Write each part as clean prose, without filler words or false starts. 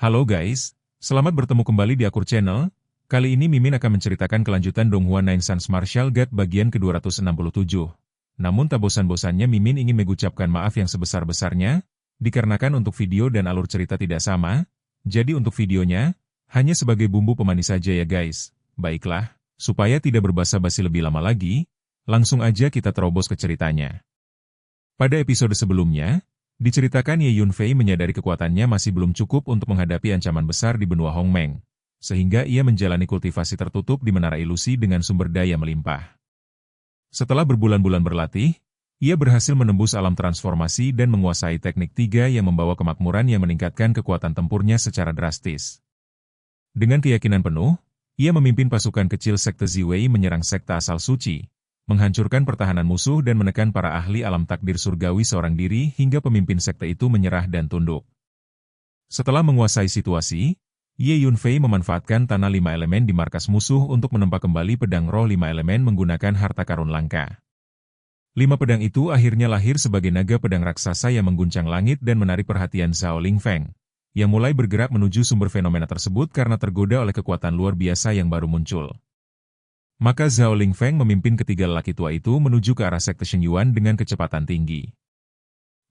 Halo guys, selamat bertemu kembali di Akur Channel. Kali ini Mimin akan menceritakan kelanjutan Donghua Nine Sons Martial God bagian ke-267. Namun tak bosan-bosannya Mimin ingin mengucapkan maaf yang sebesar-besarnya, dikarenakan untuk video dan alur cerita tidak sama, jadi untuk videonya, hanya sebagai bumbu pemanis saja ya guys. Baiklah, supaya tidak berbasa-basi lebih lama lagi, langsung aja kita terobos ke ceritanya. Pada episode sebelumnya, diceritakan Ye Yunfei menyadari kekuatannya masih belum cukup untuk menghadapi ancaman besar di benua Hongmeng, sehingga ia menjalani kultivasi tertutup di Menara Ilusi dengan sumber daya melimpah. Setelah berbulan-bulan berlatih, ia berhasil menembus alam transformasi dan menguasai teknik 3 yang membawa kemakmuran yang meningkatkan kekuatan tempurnya secara drastis. Dengan keyakinan penuh, ia memimpin pasukan kecil Sekte Ziwei menyerang Sekte Asal Suci, menghancurkan pertahanan musuh dan menekan para ahli alam takdir surgawi seorang diri hingga pemimpin sekte itu menyerah dan tunduk. Setelah menguasai situasi, Ye Yunfei memanfaatkan tanah 5 elemen di markas musuh untuk menempa kembali pedang roh 5 elemen menggunakan harta karun langka. 5 pedang itu akhirnya lahir sebagai naga pedang raksasa yang mengguncang langit dan menarik perhatian Zhao Lingfeng, yang mulai bergerak menuju sumber fenomena tersebut karena tergoda oleh kekuatan luar biasa yang baru muncul. Maka Zhao Lingfeng memimpin ketiga lelaki tua itu menuju ke arah Sekte Shengyuan dengan kecepatan tinggi.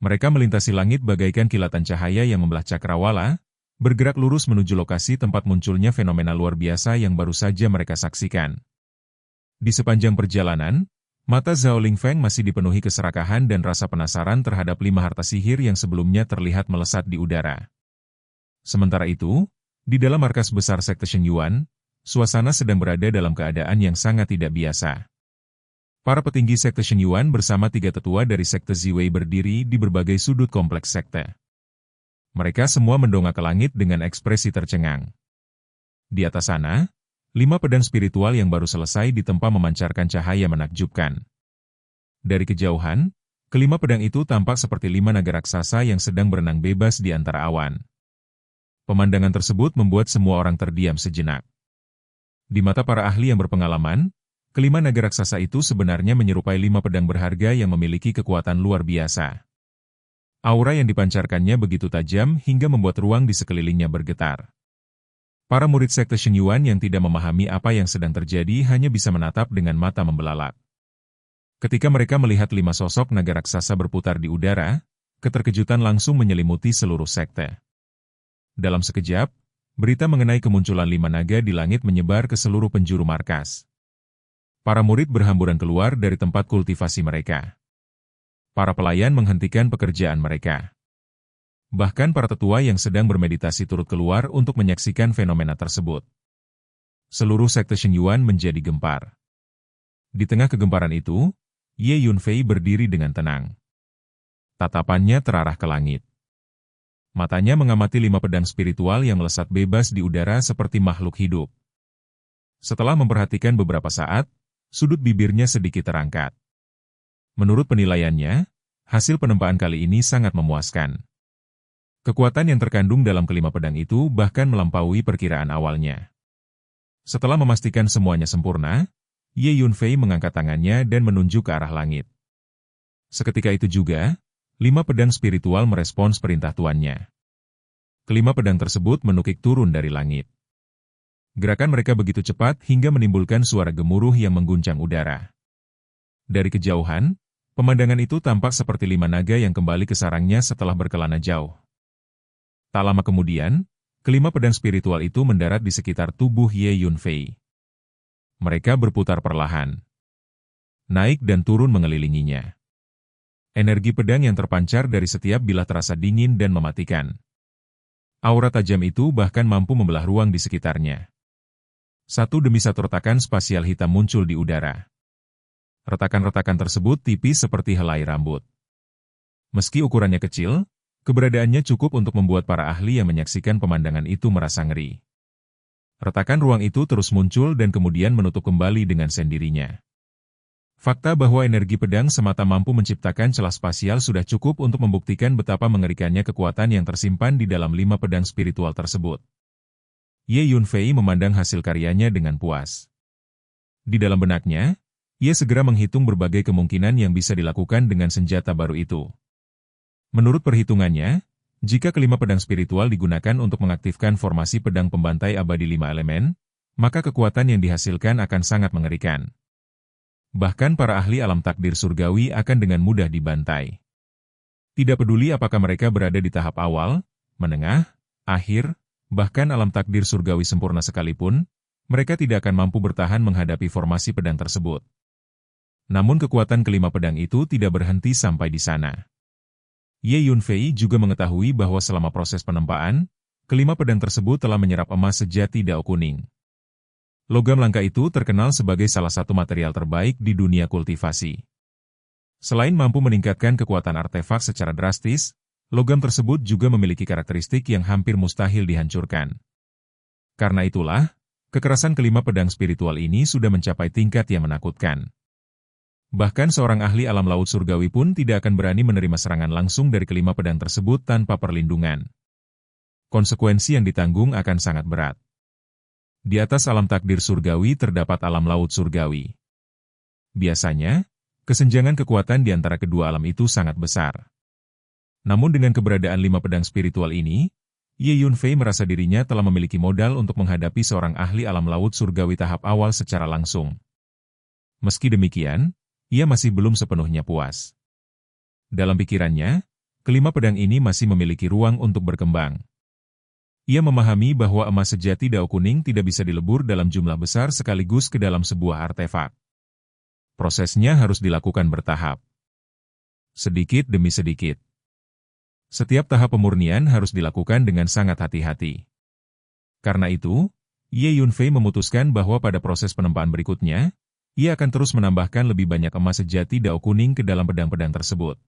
Mereka melintasi langit bagaikan kilatan cahaya yang membelah cakrawala, bergerak lurus menuju lokasi tempat munculnya fenomena luar biasa yang baru saja mereka saksikan. Di sepanjang perjalanan, mata Zhao Lingfeng masih dipenuhi keserakahan dan rasa penasaran terhadap 5 harta sihir yang sebelumnya terlihat melesat di udara. Sementara itu, di dalam markas besar Sekte Shengyuan, suasana sedang berada dalam keadaan yang sangat tidak biasa. Para petinggi Sekte Shengyuan bersama 3 tetua dari Sekte Ziwei berdiri di berbagai sudut kompleks sekte. Mereka semua mendongak ke langit dengan ekspresi tercengang. Di atas sana, 5 pedang spiritual yang baru selesai ditempa memancarkan cahaya menakjubkan. Dari kejauhan, kelima pedang itu tampak seperti 5 naga raksasa yang sedang berenang bebas di antara awan. Pemandangan tersebut membuat semua orang terdiam sejenak. Di mata para ahli yang berpengalaman, kelima naga raksasa itu sebenarnya menyerupai 5 pedang berharga yang memiliki kekuatan luar biasa. Aura yang dipancarkannya begitu tajam hingga membuat ruang di sekelilingnya bergetar. Para murid Sekte Shengyuan yang tidak memahami apa yang sedang terjadi hanya bisa menatap dengan mata membelalak. Ketika mereka melihat 5 sosok naga raksasa berputar di udara, keterkejutan langsung menyelimuti seluruh sekte. Dalam sekejap, berita mengenai kemunculan 5 naga di langit menyebar ke seluruh penjuru markas. Para murid berhamburan keluar dari tempat kultivasi mereka. Para pelayan menghentikan pekerjaan mereka. Bahkan para tetua yang sedang bermeditasi turut keluar untuk menyaksikan fenomena tersebut. Seluruh Sekte Shengyuan menjadi gempar. Di tengah kegemparan itu, Ye Yunfei berdiri dengan tenang. Tatapannya terarah ke langit. Matanya mengamati 5 pedang spiritual yang melesat bebas di udara seperti makhluk hidup. Setelah memperhatikan beberapa saat, sudut bibirnya sedikit terangkat. Menurut penilaiannya, hasil penempaan kali ini sangat memuaskan. Kekuatan yang terkandung dalam kelima pedang itu bahkan melampaui perkiraan awalnya. Setelah memastikan semuanya sempurna, Ye Yunfei mengangkat tangannya dan menunjuk ke arah langit. Seketika itu juga, 5 pedang spiritual merespons perintah tuannya. Kelima pedang tersebut menukik turun dari langit. Gerakan mereka begitu cepat hingga menimbulkan suara gemuruh yang mengguncang udara. Dari kejauhan, pemandangan itu tampak seperti 5 naga yang kembali ke sarangnya setelah berkelana jauh. Tak lama kemudian, kelima pedang spiritual itu mendarat di sekitar tubuh Ye Yunfei. Mereka berputar perlahan, naik dan turun mengelilinginya. Energi pedang yang terpancar dari setiap bilah terasa dingin dan mematikan. Aura tajam itu bahkan mampu membelah ruang di sekitarnya. Satu demi satu retakan spasial hitam muncul di udara. Retakan-retakan tersebut tipis seperti helai rambut. Meski ukurannya kecil, keberadaannya cukup untuk membuat para ahli yang menyaksikan pemandangan itu merasa ngeri. Retakan ruang itu terus muncul dan kemudian menutup kembali dengan sendirinya. Fakta bahwa energi pedang semata mampu menciptakan celah spasial sudah cukup untuk membuktikan betapa mengerikannya kekuatan yang tersimpan di dalam 5 pedang spiritual tersebut. Ye Yunfei memandang hasil karyanya dengan puas. Di dalam benaknya, ia segera menghitung berbagai kemungkinan yang bisa dilakukan dengan senjata baru itu. Menurut perhitungannya, Jika kelima pedang spiritual digunakan untuk mengaktifkan formasi pedang pembantai abadi 5 elemen, maka kekuatan yang dihasilkan akan sangat mengerikan. Bahkan para ahli alam takdir surgawi akan dengan mudah dibantai. Tidak peduli apakah mereka berada di tahap awal, menengah, akhir, bahkan alam takdir surgawi sempurna sekalipun, mereka tidak akan mampu bertahan menghadapi formasi pedang tersebut. Namun kekuatan kelima pedang itu tidak berhenti sampai di sana. Ye Yunfei juga mengetahui bahwa selama proses penempaan, kelima pedang tersebut telah menyerap emas sejati dao kuning. Logam langka itu terkenal sebagai salah satu material terbaik di dunia kultivasi. Selain mampu meningkatkan kekuatan artefak secara drastis, logam tersebut juga memiliki karakteristik yang hampir mustahil dihancurkan. Karena itulah, kekerasan kelima pedang spiritual ini sudah mencapai tingkat yang menakutkan. Bahkan seorang ahli alam laut surgawi pun tidak akan berani menerima serangan langsung dari kelima pedang tersebut tanpa perlindungan. Konsekuensi yang ditanggung akan sangat berat. Di atas alam takdir surgawi terdapat alam laut surgawi. Biasanya, kesenjangan kekuatan di antara kedua alam itu sangat besar. Namun dengan keberadaan lima pedang spiritual ini, Ye Yunfei merasa dirinya telah memiliki modal untuk menghadapi seorang ahli alam laut surgawi tahap awal secara langsung. Meski demikian, ia masih belum sepenuhnya puas. Dalam pikirannya, kelima pedang ini masih memiliki ruang untuk berkembang. Ia memahami bahwa emas sejati dao kuning tidak bisa dilebur dalam jumlah besar sekaligus ke dalam sebuah artefak. Prosesnya harus dilakukan bertahap. Sedikit demi sedikit. Setiap tahap pemurnian harus dilakukan dengan sangat hati-hati. Karena itu, Ye Yunfei memutuskan bahwa pada proses penempaan berikutnya, ia akan terus menambahkan lebih banyak emas sejati dao kuning ke dalam pedang-pedang tersebut.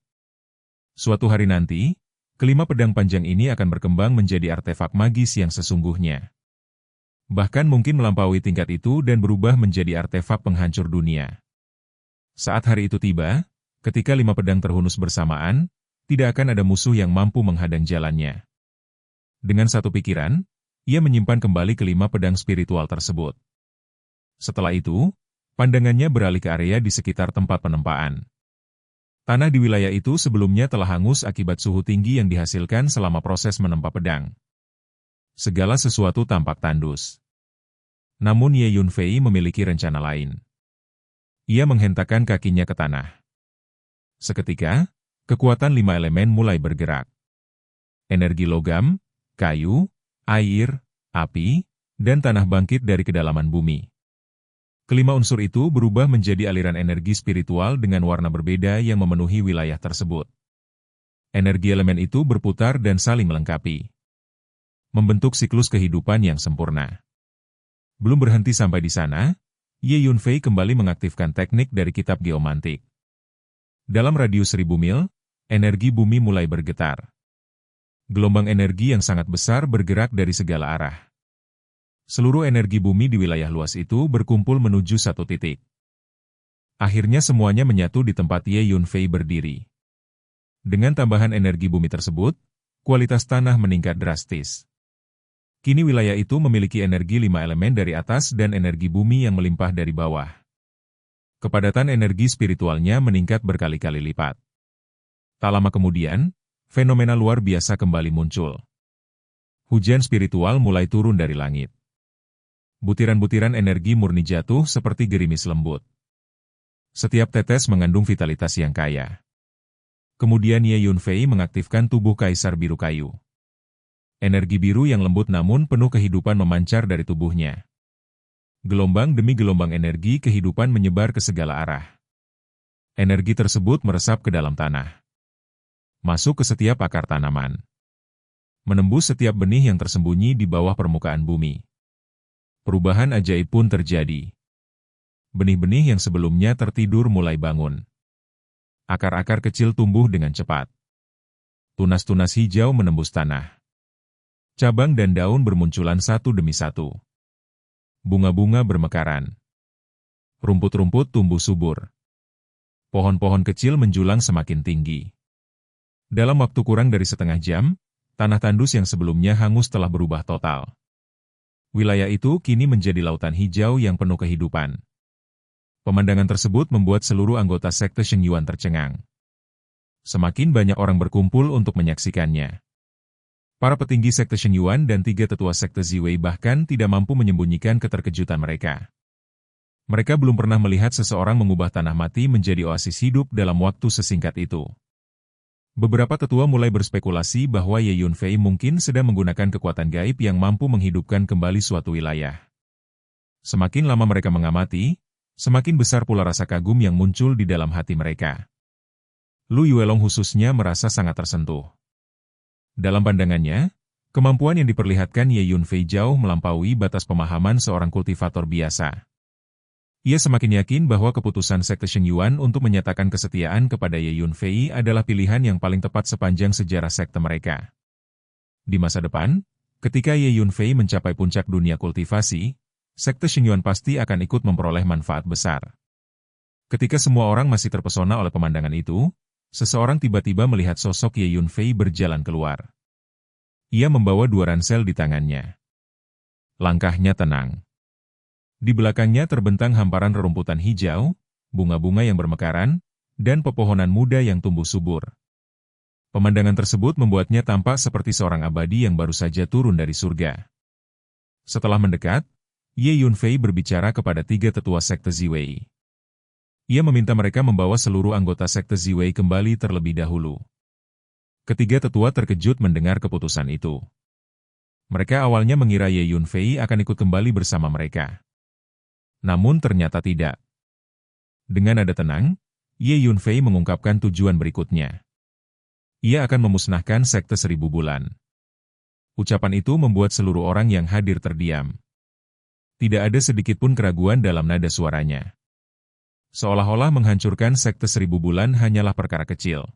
Suatu hari nanti, kelima pedang panjang ini akan berkembang menjadi artefak magis yang sesungguhnya. Bahkan mungkin melampaui tingkat itu dan berubah menjadi artefak penghancur dunia. Saat hari itu tiba, ketika lima pedang terhunus bersamaan, tidak akan ada musuh yang mampu menghadang jalannya. Dengan satu pikiran, ia menyimpan kembali kelima pedang spiritual tersebut. Setelah itu, pandangannya beralih ke area di sekitar tempat penempaan. Tanah di wilayah itu sebelumnya telah hangus akibat suhu tinggi yang dihasilkan selama proses menempa pedang. Segala sesuatu tampak tandus. Namun Ye Yunfei memiliki rencana lain. Ia menghentakkan kakinya ke tanah. Seketika, kekuatan lima elemen mulai bergerak. Energi logam, kayu, air, api, dan tanah bangkit dari kedalaman bumi. Kelima unsur itu berubah menjadi aliran energi spiritual dengan warna berbeda yang memenuhi wilayah tersebut. Energi elemen itu berputar dan saling melengkapi. Membentuk siklus kehidupan yang sempurna. Belum berhenti sampai di sana, Ye Yunfei kembali mengaktifkan teknik dari kitab geomantik. Dalam radius 1000 mil, energi bumi mulai bergetar. Gelombang energi yang sangat besar bergerak dari segala arah. Seluruh energi bumi di wilayah luas itu berkumpul menuju satu titik. Akhirnya semuanya menyatu di tempat Ye Yunfei berdiri. Dengan tambahan energi bumi tersebut, kualitas tanah meningkat drastis. Kini wilayah itu memiliki energi 5 elemen dari atas dan energi bumi yang melimpah dari bawah. Kepadatan energi spiritualnya meningkat berkali-kali lipat. Tak lama kemudian, fenomena luar biasa kembali muncul. Hujan spiritual mulai turun dari langit. Butiran-butiran energi murni jatuh seperti gerimis lembut. Setiap tetes mengandung vitalitas yang kaya. Kemudian Ye Yunfei mengaktifkan tubuh Kaisar Biru Kayu. Energi biru yang lembut namun penuh kehidupan memancar dari tubuhnya. Gelombang demi gelombang energi kehidupan menyebar ke segala arah. Energi tersebut meresap ke dalam tanah. Masuk ke setiap akar tanaman. Menembus setiap benih yang tersembunyi di bawah permukaan bumi. Perubahan ajaib pun terjadi. Benih-benih yang sebelumnya tertidur mulai bangun. Akar-akar kecil tumbuh dengan cepat. Tunas-tunas hijau menembus tanah. Cabang dan daun bermunculan satu demi satu. Bunga-bunga bermekaran. Rumput-rumput tumbuh subur. Pohon-pohon kecil menjulang semakin tinggi. Dalam waktu kurang dari setengah jam, tanah tandus yang sebelumnya hangus telah berubah total. Wilayah itu kini menjadi lautan hijau yang penuh kehidupan. Pemandangan tersebut membuat seluruh anggota sekte Shengyuan tercengang. Semakin banyak orang berkumpul untuk menyaksikannya. Para petinggi sekte Shengyuan dan 3 tetua sekte Ziwei bahkan tidak mampu menyembunyikan keterkejutan mereka. Mereka belum pernah melihat seseorang mengubah tanah mati menjadi oasis hidup dalam waktu sesingkat itu. Beberapa tetua mulai berspekulasi bahwa Ye Yunfei mungkin sedang menggunakan kekuatan gaib yang mampu menghidupkan kembali suatu wilayah. Semakin lama mereka mengamati, semakin besar pula rasa kagum yang muncul di dalam hati mereka. Lu Yuelong khususnya merasa sangat tersentuh. Dalam pandangannya, kemampuan yang diperlihatkan Ye Yunfei jauh melampaui batas pemahaman seorang kultivator biasa. Ia semakin yakin bahwa keputusan sekte Shengyuan untuk menyatakan kesetiaan kepada Ye Yunfei adalah pilihan yang paling tepat sepanjang sejarah sekte mereka. Di masa depan, ketika Ye Yunfei mencapai puncak dunia kultivasi, sekte Shengyuan pasti akan ikut memperoleh manfaat besar. Ketika semua orang masih terpesona oleh pemandangan itu, seseorang tiba-tiba melihat sosok Ye Yunfei berjalan keluar. Ia membawa 2 ransel di tangannya. Langkahnya tenang. Di belakangnya terbentang hamparan rerumputan hijau, bunga-bunga yang bermekaran, dan pepohonan muda yang tumbuh subur. Pemandangan tersebut membuatnya tampak seperti seorang abadi yang baru saja turun dari surga. Setelah mendekat, Ye Yunfei berbicara kepada 3 tetua sekte Ziwei. Ia meminta mereka membawa seluruh anggota sekte Ziwei kembali terlebih dahulu. Ketiga tetua terkejut mendengar keputusan itu. Mereka awalnya mengira Ye Yunfei akan ikut kembali bersama mereka. Namun ternyata tidak. Dengan nada tenang, Ye Yunfei mengungkapkan tujuan berikutnya. Ia akan memusnahkan sekte 1000 bulan. Ucapan itu membuat seluruh orang yang hadir terdiam. Tidak ada sedikitpun keraguan dalam nada suaranya. Seolah-olah menghancurkan sekte 1000 bulan hanyalah perkara kecil.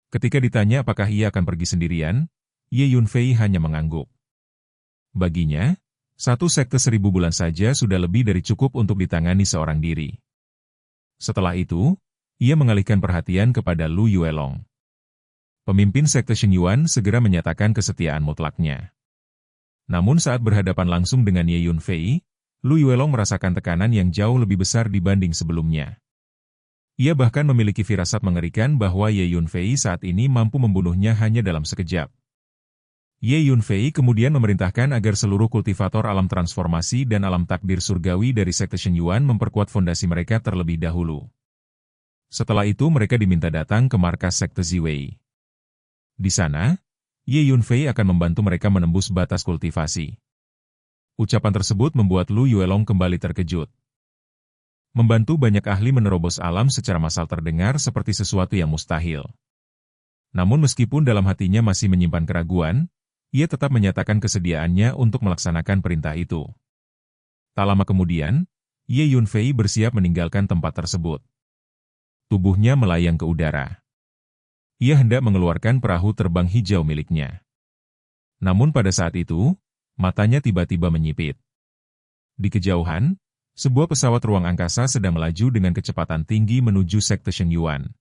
Ketika ditanya apakah ia akan pergi sendirian, Ye Yunfei hanya mengangguk. Baginya, satu sekte 1000 bulan saja sudah lebih dari cukup untuk ditangani seorang diri. Setelah itu, ia mengalihkan perhatian kepada Lu Yuelong. Pemimpin sekte Shengyuan segera menyatakan kesetiaan mutlaknya. Namun saat berhadapan langsung dengan Ye Yunfei, Lu Yuelong merasakan tekanan yang jauh lebih besar dibanding sebelumnya. Ia bahkan memiliki firasat mengerikan bahwa Ye Yunfei saat ini mampu membunuhnya hanya dalam sekejap. Ye Yunfei kemudian memerintahkan agar seluruh kultivator alam transformasi dan alam takdir surgawi dari sekte Shengyuan memperkuat fondasi mereka terlebih dahulu. Setelah itu mereka diminta datang ke markas sekte Ziwei. Di sana, Ye Yunfei akan membantu mereka menembus batas kultivasi. Ucapan tersebut membuat Lu Yuelong kembali terkejut. Membantu banyak ahli menerobos alam secara massal terdengar seperti sesuatu yang mustahil. Namun meskipun dalam hatinya masih menyimpan keraguan, ia tetap menyatakan kesediaannya untuk melaksanakan perintah itu. Tak lama kemudian, Ye Yunfei bersiap meninggalkan tempat tersebut. Tubuhnya melayang ke udara. Ia hendak mengeluarkan perahu terbang hijau miliknya. Namun pada saat itu, matanya tiba-tiba menyipit. Di kejauhan, sebuah pesawat ruang angkasa sedang melaju dengan kecepatan tinggi menuju sekte Shengyuan.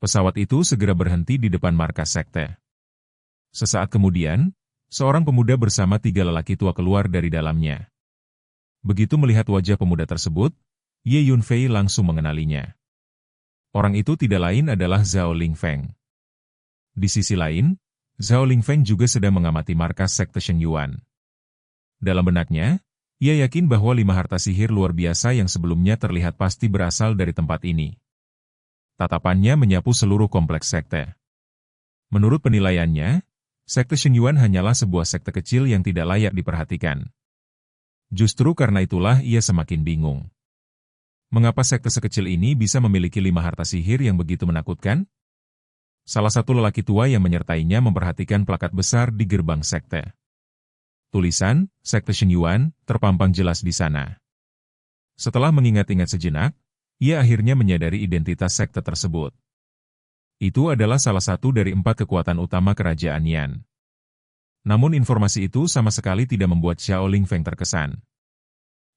Pesawat itu segera berhenti di depan markas sekte. Sesaat kemudian, seorang pemuda bersama 3 lelaki tua keluar dari dalamnya. Begitu melihat wajah pemuda tersebut, Ye Yunfei langsung mengenalinya. Orang itu tidak lain adalah Zhao Lingfeng. Di sisi lain, Zhao Lingfeng juga sedang mengamati markas sekte Shengyuan. Dalam benaknya, ia yakin bahwa 5 harta sihir luar biasa yang sebelumnya terlihat pasti berasal dari tempat ini. Tatapannya menyapu seluruh kompleks sekte. Menurut penilaiannya, sekte Shengyuan hanyalah sebuah sekte kecil yang tidak layak diperhatikan. Justru karena itulah ia semakin bingung. Mengapa sekte sekecil ini bisa memiliki 5 harta sihir yang begitu menakutkan? Salah satu lelaki tua yang menyertainya memperhatikan plakat besar di gerbang sekte. Tulisan, Sekte Shengyuan, terpampang jelas di sana. Setelah mengingat-ingat sejenak, ia akhirnya menyadari identitas sekte tersebut. Itu adalah salah satu dari 4 kekuatan utama kerajaan Yan. Namun informasi itu sama sekali tidak membuat Zhao Lingfeng terkesan.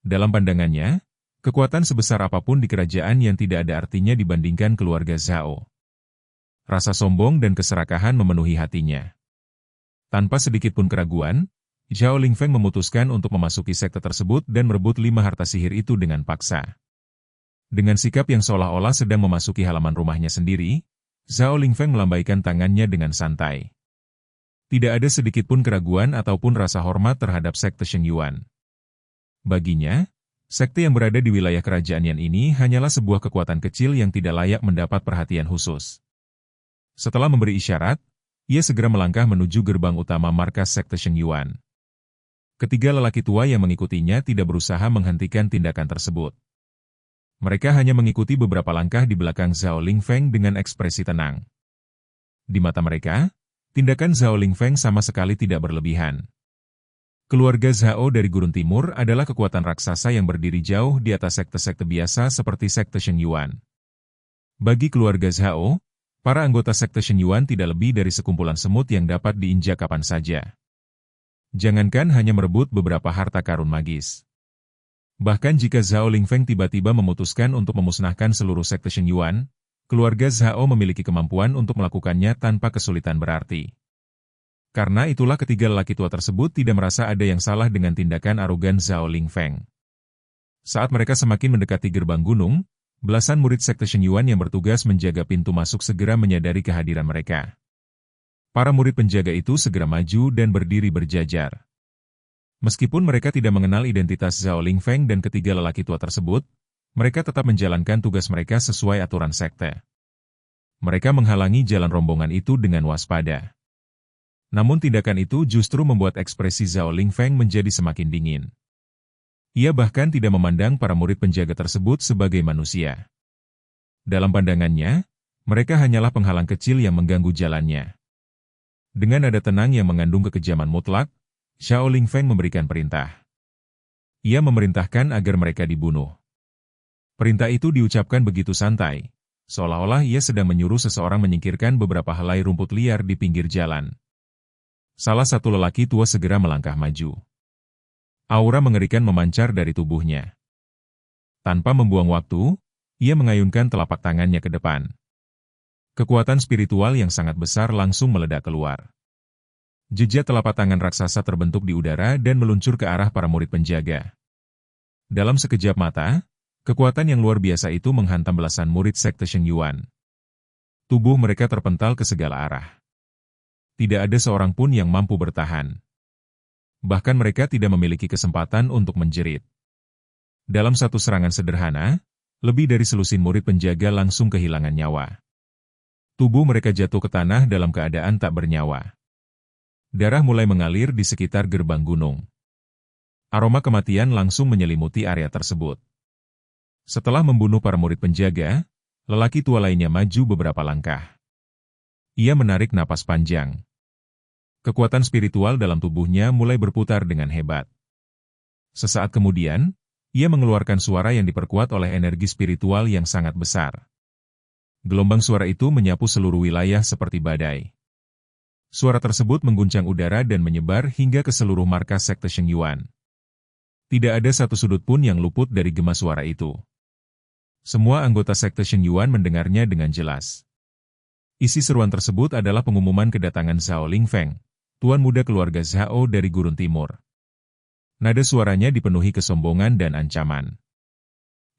Dalam pandangannya, kekuatan sebesar apapun di kerajaan Yan tidak ada artinya dibandingkan keluarga Zhao. Rasa sombong dan keserakahan memenuhi hatinya. Tanpa sedikitpun keraguan, Zhao Lingfeng memutuskan untuk memasuki sekte tersebut dan merebut 5 harta sihir itu dengan paksa. Dengan sikap yang seolah-olah sedang memasuki halaman rumahnya sendiri, Zhao Lingfeng melambaikan tangannya dengan santai. Tidak ada sedikit pun keraguan ataupun rasa hormat terhadap sekte Sheng Yuan. Baginya, sekte yang berada di wilayah kerajaan Yan ini hanyalah sebuah kekuatan kecil yang tidak layak mendapat perhatian khusus. Setelah memberi isyarat, ia segera melangkah menuju gerbang utama markas sekte Sheng Yuan. Ketiga lelaki tua yang mengikutinya tidak berusaha menghentikan tindakan tersebut. Mereka hanya mengikuti beberapa langkah di belakang Zhao Lingfeng dengan ekspresi tenang. Di mata mereka, tindakan Zhao Lingfeng sama sekali tidak berlebihan. Keluarga Zhao dari Gurun Timur adalah kekuatan raksasa yang berdiri jauh di atas sekte-sekte biasa seperti sekte Sheng Yuan. Bagi keluarga Zhao, para anggota sekte Sheng Yuan tidak lebih dari sekumpulan semut yang dapat diinjak kapan saja. Jangankan hanya merebut beberapa harta karun magis. Bahkan jika Zhao Lingfeng tiba-tiba memutuskan untuk memusnahkan seluruh sekte Sheng Yuan, keluarga Zhao memiliki kemampuan untuk melakukannya tanpa kesulitan berarti. Karena itulah ketiga lelaki tua tersebut tidak merasa ada yang salah dengan tindakan arogan Zhao Lingfeng. Saat mereka semakin mendekati gerbang gunung, belasan murid sekte Sheng Yuan yang bertugas menjaga pintu masuk segera menyadari kehadiran mereka. Para murid penjaga itu segera maju dan berdiri berjajar. Meskipun mereka tidak mengenal identitas Zhao Lingfeng dan ketiga lelaki tua tersebut, mereka tetap menjalankan tugas mereka sesuai aturan sekte. Mereka menghalangi jalan rombongan itu dengan waspada. Namun tindakan itu justru membuat ekspresi Zhao Lingfeng menjadi semakin dingin. Ia bahkan tidak memandang para murid penjaga tersebut sebagai manusia. Dalam pandangannya, mereka hanyalah penghalang kecil yang mengganggu jalannya. Dengan nada tenang yang mengandung kekejaman mutlak, Zhao Lingfeng memberikan perintah. Ia memerintahkan agar mereka dibunuh. Perintah itu diucapkan begitu santai, seolah-olah ia sedang menyuruh seseorang menyingkirkan beberapa helai rumput liar di pinggir jalan. Salah satu lelaki tua segera melangkah maju. Aura mengerikan memancar dari tubuhnya. Tanpa membuang waktu, ia mengayunkan telapak tangannya ke depan. Kekuatan spiritual yang sangat besar langsung meledak keluar. Jejak telapak tangan raksasa terbentuk di udara dan meluncur ke arah para murid penjaga. Dalam sekejap mata, kekuatan yang luar biasa itu menghantam belasan murid sekte Sheng Yuan. Tubuh mereka terpental ke segala arah. Tidak ada seorang pun yang mampu bertahan. Bahkan mereka tidak memiliki kesempatan untuk menjerit. Dalam satu serangan sederhana, lebih dari selusin murid penjaga langsung kehilangan nyawa. Tubuh mereka jatuh ke tanah dalam keadaan tak bernyawa. Darah mulai mengalir di sekitar gerbang gunung. Aroma kematian langsung menyelimuti area tersebut. Setelah membunuh para murid penjaga, lelaki tua lainnya maju beberapa langkah. Ia menarik napas panjang. Kekuatan spiritual dalam tubuhnya mulai berputar dengan hebat. Sesaat kemudian, ia mengeluarkan suara yang diperkuat oleh energi spiritual yang sangat besar. Gelombang suara itu menyapu seluruh wilayah seperti badai. Suara tersebut mengguncang udara dan menyebar hingga ke seluruh markas sekte Sheng Yuan. Tidak ada satu sudut pun yang luput dari gema suara itu. Semua anggota sekte Sheng Yuan mendengarnya dengan jelas. Isi seruan tersebut adalah pengumuman kedatangan Zhao Lingfeng, tuan muda keluarga Zhao dari Gurun Timur. Nada suaranya dipenuhi kesombongan dan ancaman.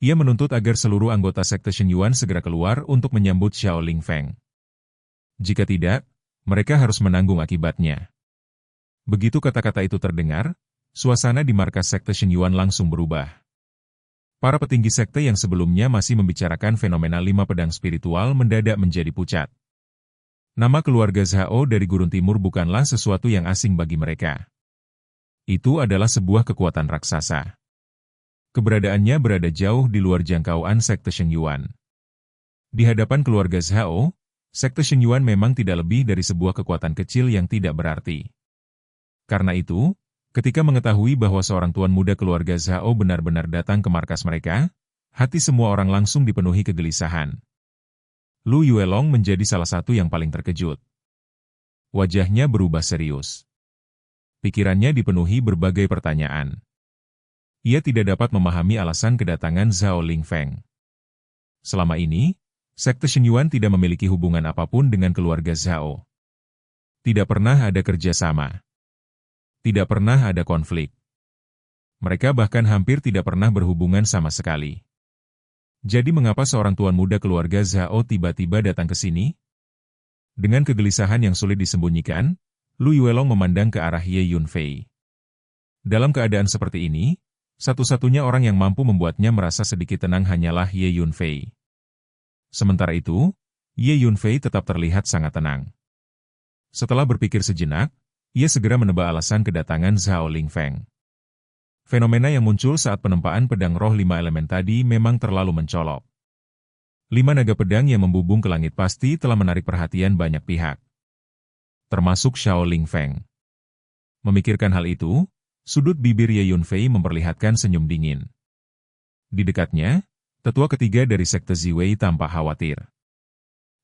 Ia menuntut agar seluruh anggota sekte Sheng Yuan segera keluar untuk menyambut Zhao Lingfeng. Jika tidak, mereka harus menanggung akibatnya. Begitu kata-kata itu terdengar, suasana di markas sekte Sheng Yuan langsung berubah. Para petinggi sekte yang sebelumnya masih membicarakan fenomena 5 pedang spiritual mendadak menjadi pucat. Nama keluarga Zhao dari Gurun Timur bukanlah sesuatu yang asing bagi mereka. Itu adalah sebuah kekuatan raksasa. Keberadaannya berada jauh di luar jangkauan sekte Sheng Yuan. Di hadapan keluarga Zhao, sekte Sheng Yuan memang tidak lebih dari sebuah kekuatan kecil yang tidak berarti. Karena itu, ketika mengetahui bahwa seorang tuan muda keluarga Zhao benar-benar datang ke markas mereka, hati semua orang langsung dipenuhi kegelisahan. Lu Yuelong menjadi salah satu yang paling terkejut. Wajahnya berubah serius. Pikirannya dipenuhi berbagai pertanyaan. Ia tidak dapat memahami alasan kedatangan Zhao Lingfeng. Selama ini, sekte Sheng Yuan tidak memiliki hubungan apapun dengan keluarga Zhao. Tidak pernah ada kerjasama. Tidak pernah ada konflik. Mereka bahkan hampir tidak pernah berhubungan sama sekali. Jadi mengapa seorang tuan muda keluarga Zhao tiba-tiba datang ke sini? Dengan kegelisahan yang sulit disembunyikan, Lu Yuelong memandang ke arah Ye Yunfei. Dalam keadaan seperti ini, satu-satunya orang yang mampu membuatnya merasa sedikit tenang hanyalah Ye Yunfei. Sementara itu, Ye Yunfei tetap terlihat sangat tenang. Setelah berpikir sejenak, ia segera menebak alasan kedatangan Zhao Lingfeng. Fenomena yang muncul saat penempaan pedang roh 5 elemen tadi memang terlalu mencolok. 5 naga pedang yang membubung ke langit pasti telah menarik perhatian banyak pihak, termasuk Zhao Lingfeng. Memikirkan hal itu, sudut bibir Ye Yunfei memperlihatkan senyum dingin. Di dekatnya, tetua ketiga dari sekte Ziwei tampak khawatir.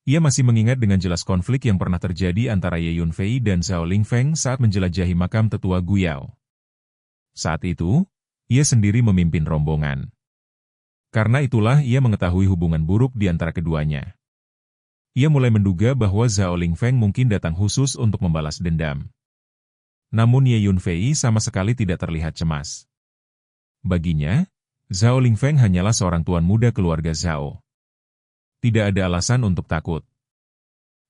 Ia masih mengingat dengan jelas konflik yang pernah terjadi antara Ye Yunfei dan Zhao Lingfeng saat menjelajahi makam tetua Guyao. Saat itu, ia sendiri memimpin rombongan. Karena itulah ia mengetahui hubungan buruk di antara keduanya. Ia mulai menduga bahwa Zhao Lingfeng mungkin datang khusus untuk membalas dendam. Namun Ye Yunfei sama sekali tidak terlihat cemas. Baginya, Zhao Lingfeng hanyalah seorang tuan muda keluarga Zhao. Tidak ada alasan untuk takut.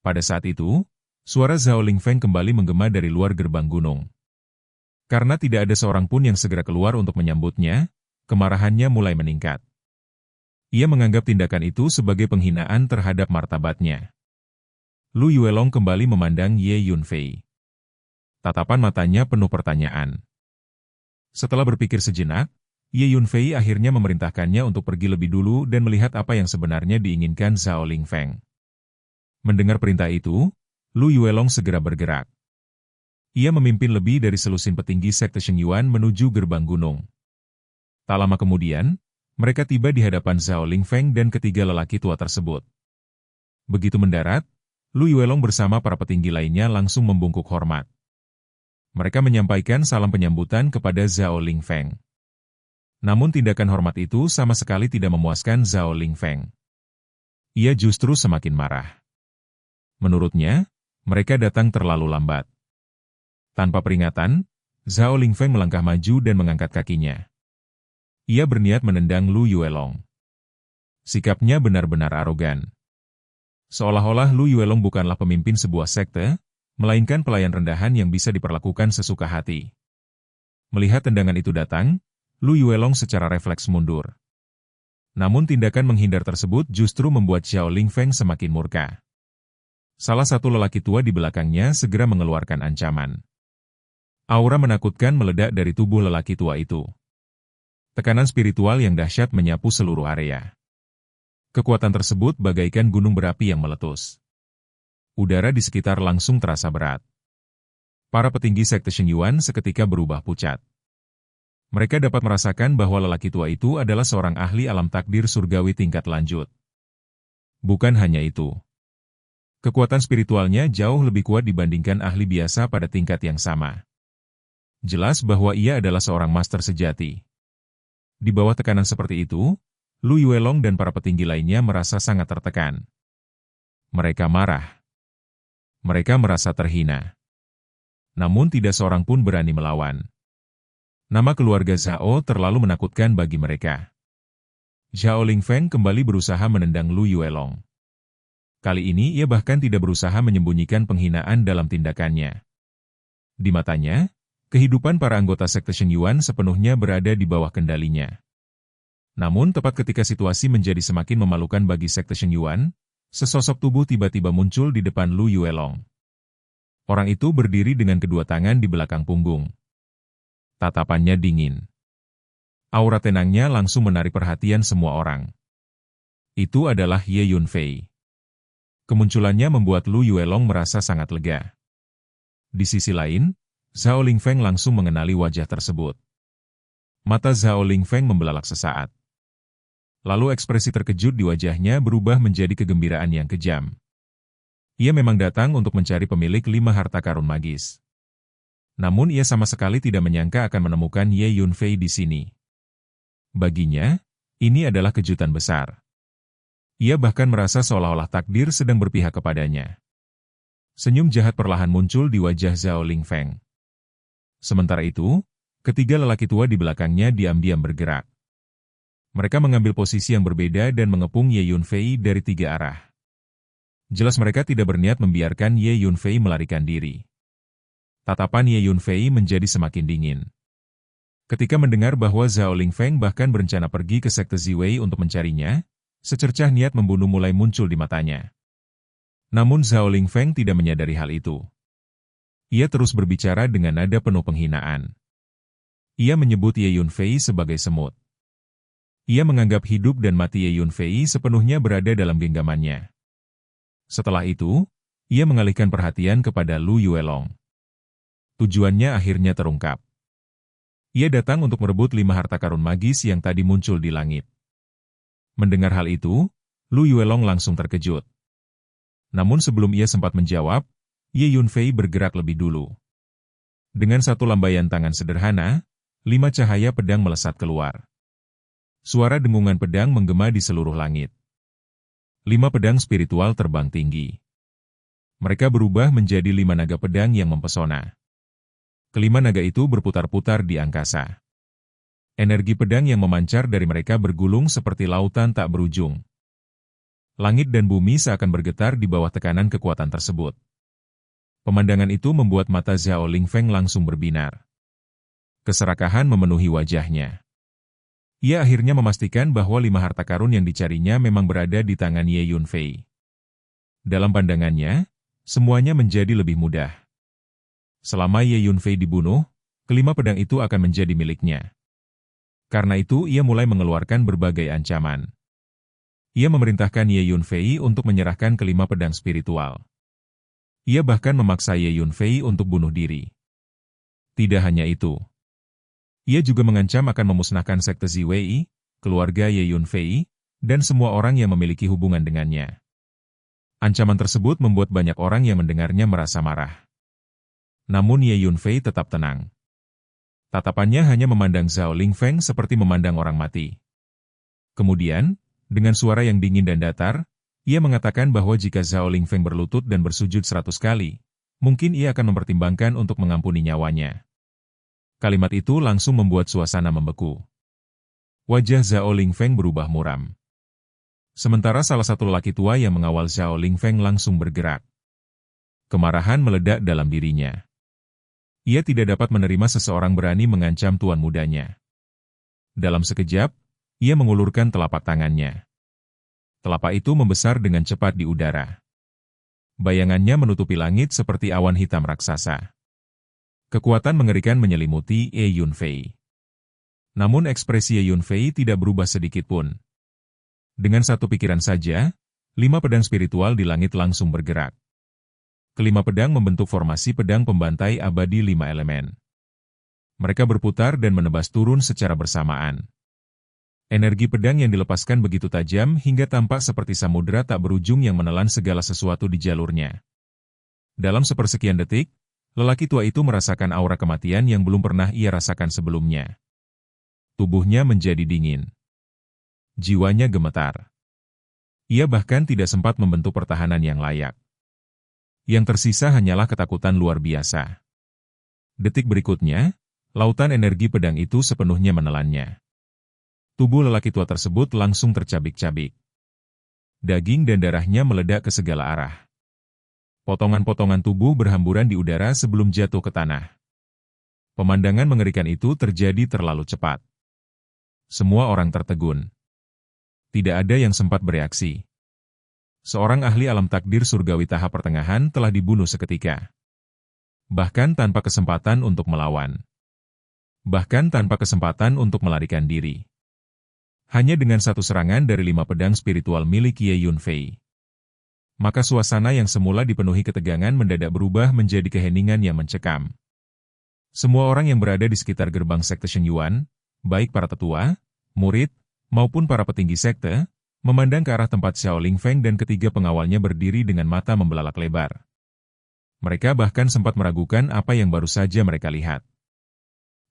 Pada saat itu, suara Zhao Lingfeng kembali menggema dari luar gerbang gunung. Karena tidak ada seorang pun yang segera keluar untuk menyambutnya, kemarahannya mulai meningkat. Ia menganggap tindakan itu sebagai penghinaan terhadap martabatnya. Lu Yuelong kembali memandang Ye Yunfei. Tatapan matanya penuh pertanyaan. Setelah berpikir sejenak, Ye Yunfei akhirnya memerintahkannya untuk pergi lebih dulu dan melihat apa yang sebenarnya diinginkan Zhao Lingfeng. Mendengar perintah itu, Lu Yuelong segera bergerak. Ia memimpin lebih dari selusin petinggi sekte Shengyuan menuju gerbang gunung. Tak lama kemudian, mereka tiba di hadapan Zhao Lingfeng dan ketiga lelaki tua tersebut. Begitu mendarat, Lu Yuelong bersama para petinggi lainnya langsung membungkuk hormat. Mereka menyampaikan salam penyambutan kepada Zhao Lingfeng. Namun tindakan hormat itu sama sekali tidak memuaskan Zhao Lingfeng. Ia justru semakin marah. Menurutnya, mereka datang terlalu lambat. Tanpa peringatan, Zhao Lingfeng melangkah maju dan mengangkat kakinya. Ia berniat menendang Lu Yuelong. Sikapnya benar-benar arogan. Seolah-olah Lu Yuelong bukanlah pemimpin sebuah sekte, melainkan pelayan rendahan yang bisa diperlakukan sesuka hati. Melihat tendangan itu datang, Lu Yuelong secara refleks mundur. Namun tindakan menghindar tersebut justru membuat Zhao Lingfeng semakin murka. Salah satu lelaki tua di belakangnya segera mengeluarkan ancaman. Aura menakutkan meledak dari tubuh lelaki tua itu. Tekanan spiritual yang dahsyat menyapu seluruh area. Kekuatan tersebut bagaikan gunung berapi yang meletus. Udara di sekitar langsung terasa berat. Para petinggi sekte Shengyuan seketika berubah pucat. Mereka dapat merasakan bahwa lelaki tua itu adalah seorang ahli alam takdir surgawi tingkat lanjut. Bukan hanya itu. Kekuatan spiritualnya jauh lebih kuat dibandingkan ahli biasa pada tingkat yang sama. Jelas bahwa ia adalah seorang master sejati. Di bawah tekanan seperti itu, Lu Yuelong dan para petinggi lainnya merasa sangat tertekan. Mereka marah. Mereka merasa terhina. Namun tidak seorang pun berani melawan. Nama keluarga Zhao terlalu menakutkan bagi mereka. Zhao Lingfeng kembali berusaha menendang Lu Yuelong. Kali ini ia bahkan tidak berusaha menyembunyikan penghinaan dalam tindakannya. Di matanya, kehidupan para anggota sekte Shengyuan sepenuhnya berada di bawah kendalinya. Namun tepat ketika situasi menjadi semakin memalukan bagi sekte Shengyuan, sesosok tubuh tiba-tiba muncul di depan Lu Yuelong. Orang itu berdiri dengan kedua tangan di belakang punggung. Tatapannya dingin. Aura tenangnya langsung menarik perhatian semua orang. Itu adalah Ye Yunfei. Kemunculannya membuat Lu Yuelong merasa sangat lega. Di sisi lain, Zhao Lingfeng langsung mengenali wajah tersebut. Mata Zhao Lingfeng membelalak sesaat. Lalu ekspresi terkejut di wajahnya berubah menjadi kegembiraan yang kejam. Ia memang datang untuk mencari pemilik 5 harta karun magis. Namun ia sama sekali tidak menyangka akan menemukan Ye Yunfei di sini. Baginya, ini adalah kejutan besar. Ia bahkan merasa seolah-olah takdir sedang berpihak kepadanya. Senyum jahat perlahan muncul di wajah Zhao Lingfeng. Sementara itu, ketiga lelaki tua di belakangnya diam-diam bergerak. Mereka mengambil posisi yang berbeda dan mengepung Ye Yunfei dari 3 arah. Jelas mereka tidak berniat membiarkan Ye Yunfei melarikan diri. Tatapan Ye Yunfei menjadi semakin dingin. Ketika mendengar bahwa Zhao Lingfeng bahkan berencana pergi ke sekte Ziwei untuk mencarinya, secercah niat membunuh mulai muncul di matanya. Namun Zhao Lingfeng tidak menyadari hal itu. Ia terus berbicara dengan nada penuh penghinaan. Ia menyebut Ye Yunfei sebagai semut. Ia menganggap hidup dan mati Ye Yunfei sepenuhnya berada dalam genggamannya. Setelah itu, ia mengalihkan perhatian kepada Lu Yuelong. Tujuannya akhirnya terungkap. Ia datang untuk merebut 5 harta karun magis yang tadi muncul di langit. Mendengar hal itu, Lu Yuelong langsung terkejut. Namun sebelum ia sempat menjawab, Ye Yunfei bergerak lebih dulu. Dengan satu lambaian tangan sederhana, 5 cahaya pedang melesat keluar. Suara dengungan pedang menggema di seluruh langit. 5 pedang spiritual terbang tinggi. Mereka berubah menjadi 5 naga pedang yang mempesona. Kelima naga itu berputar-putar di angkasa. Energi pedang yang memancar dari mereka bergulung seperti lautan tak berujung. Langit dan bumi seakan bergetar di bawah tekanan kekuatan tersebut. Pemandangan itu membuat mata Zhao Lingfeng langsung berbinar. Keserakahan memenuhi wajahnya. Ia akhirnya memastikan bahwa 5 harta karun yang dicarinya memang berada di tangan Ye Yunfei. Dalam pandangannya, semuanya menjadi lebih mudah. Selama Ye Yunfei dibunuh, kelima pedang itu akan menjadi miliknya. Karena itu ia mulai mengeluarkan berbagai ancaman. Ia memerintahkan Ye Yunfei untuk menyerahkan kelima pedang spiritual. Ia bahkan memaksa Ye Yunfei untuk bunuh diri. Tidak hanya itu. Ia juga mengancam akan memusnahkan sekte Ziwei, keluarga Ye Yunfei, dan semua orang yang memiliki hubungan dengannya. Ancaman tersebut membuat banyak orang yang mendengarnya merasa marah. Namun Ye Yunfei tetap tenang. Tatapannya hanya memandang Zhao Lingfeng seperti memandang orang mati. Kemudian, dengan suara yang dingin dan datar, ia mengatakan bahwa jika Zhao Lingfeng berlutut dan bersujud 100 kali, mungkin ia akan mempertimbangkan untuk mengampuni nyawanya. Kalimat itu langsung membuat suasana membeku. Wajah Zhao Lingfeng berubah muram. Sementara salah satu lelaki tua yang mengawal Zhao Lingfeng langsung bergerak. Kemarahan meledak dalam dirinya. Ia tidak dapat menerima seseorang berani mengancam tuan mudanya. Dalam sekejap, ia mengulurkan telapak tangannya. Telapak itu membesar dengan cepat di udara. Bayangannya menutupi langit seperti awan hitam raksasa. Kekuatan mengerikan menyelimuti Ye Yunfei. Namun ekspresi Ye Yunfei tidak berubah sedikit pun. Dengan satu pikiran saja, 5 pedang spiritual di langit langsung bergerak. Kelima pedang membentuk formasi pedang pembantai abadi 5 elemen. Mereka berputar dan menebas turun secara bersamaan. Energi pedang yang dilepaskan begitu tajam hingga tampak seperti samudera tak berujung yang menelan segala sesuatu di jalurnya. Dalam sepersekian detik, lelaki tua itu merasakan aura kematian yang belum pernah ia rasakan sebelumnya. Tubuhnya menjadi dingin. Jiwanya gemetar. Ia bahkan tidak sempat membentuk pertahanan yang layak. Yang tersisa hanyalah ketakutan luar biasa. Detik berikutnya, lautan energi pedang itu sepenuhnya menelannya. Tubuh lelaki tua tersebut langsung tercabik-cabik. Daging dan darahnya meledak ke segala arah. Potongan-potongan tubuh berhamburan di udara sebelum jatuh ke tanah. Pemandangan mengerikan itu terjadi terlalu cepat. Semua orang tertegun. Tidak ada yang sempat bereaksi. Seorang ahli alam takdir surgawi tahap pertengahan telah dibunuh seketika. Bahkan tanpa kesempatan untuk melawan. Bahkan tanpa kesempatan untuk melarikan diri. Hanya dengan satu serangan dari 5 pedang spiritual milik Ye Yunfei. Maka suasana yang semula dipenuhi ketegangan mendadak berubah menjadi keheningan yang mencekam. Semua orang yang berada di sekitar gerbang sekte Shenyuan, baik para tetua, murid, maupun para petinggi sekte, memandang ke arah tempat Zhao Lingfeng dan ketiga pengawalnya berdiri dengan mata membelalak lebar. Mereka bahkan sempat meragukan apa yang baru saja mereka lihat.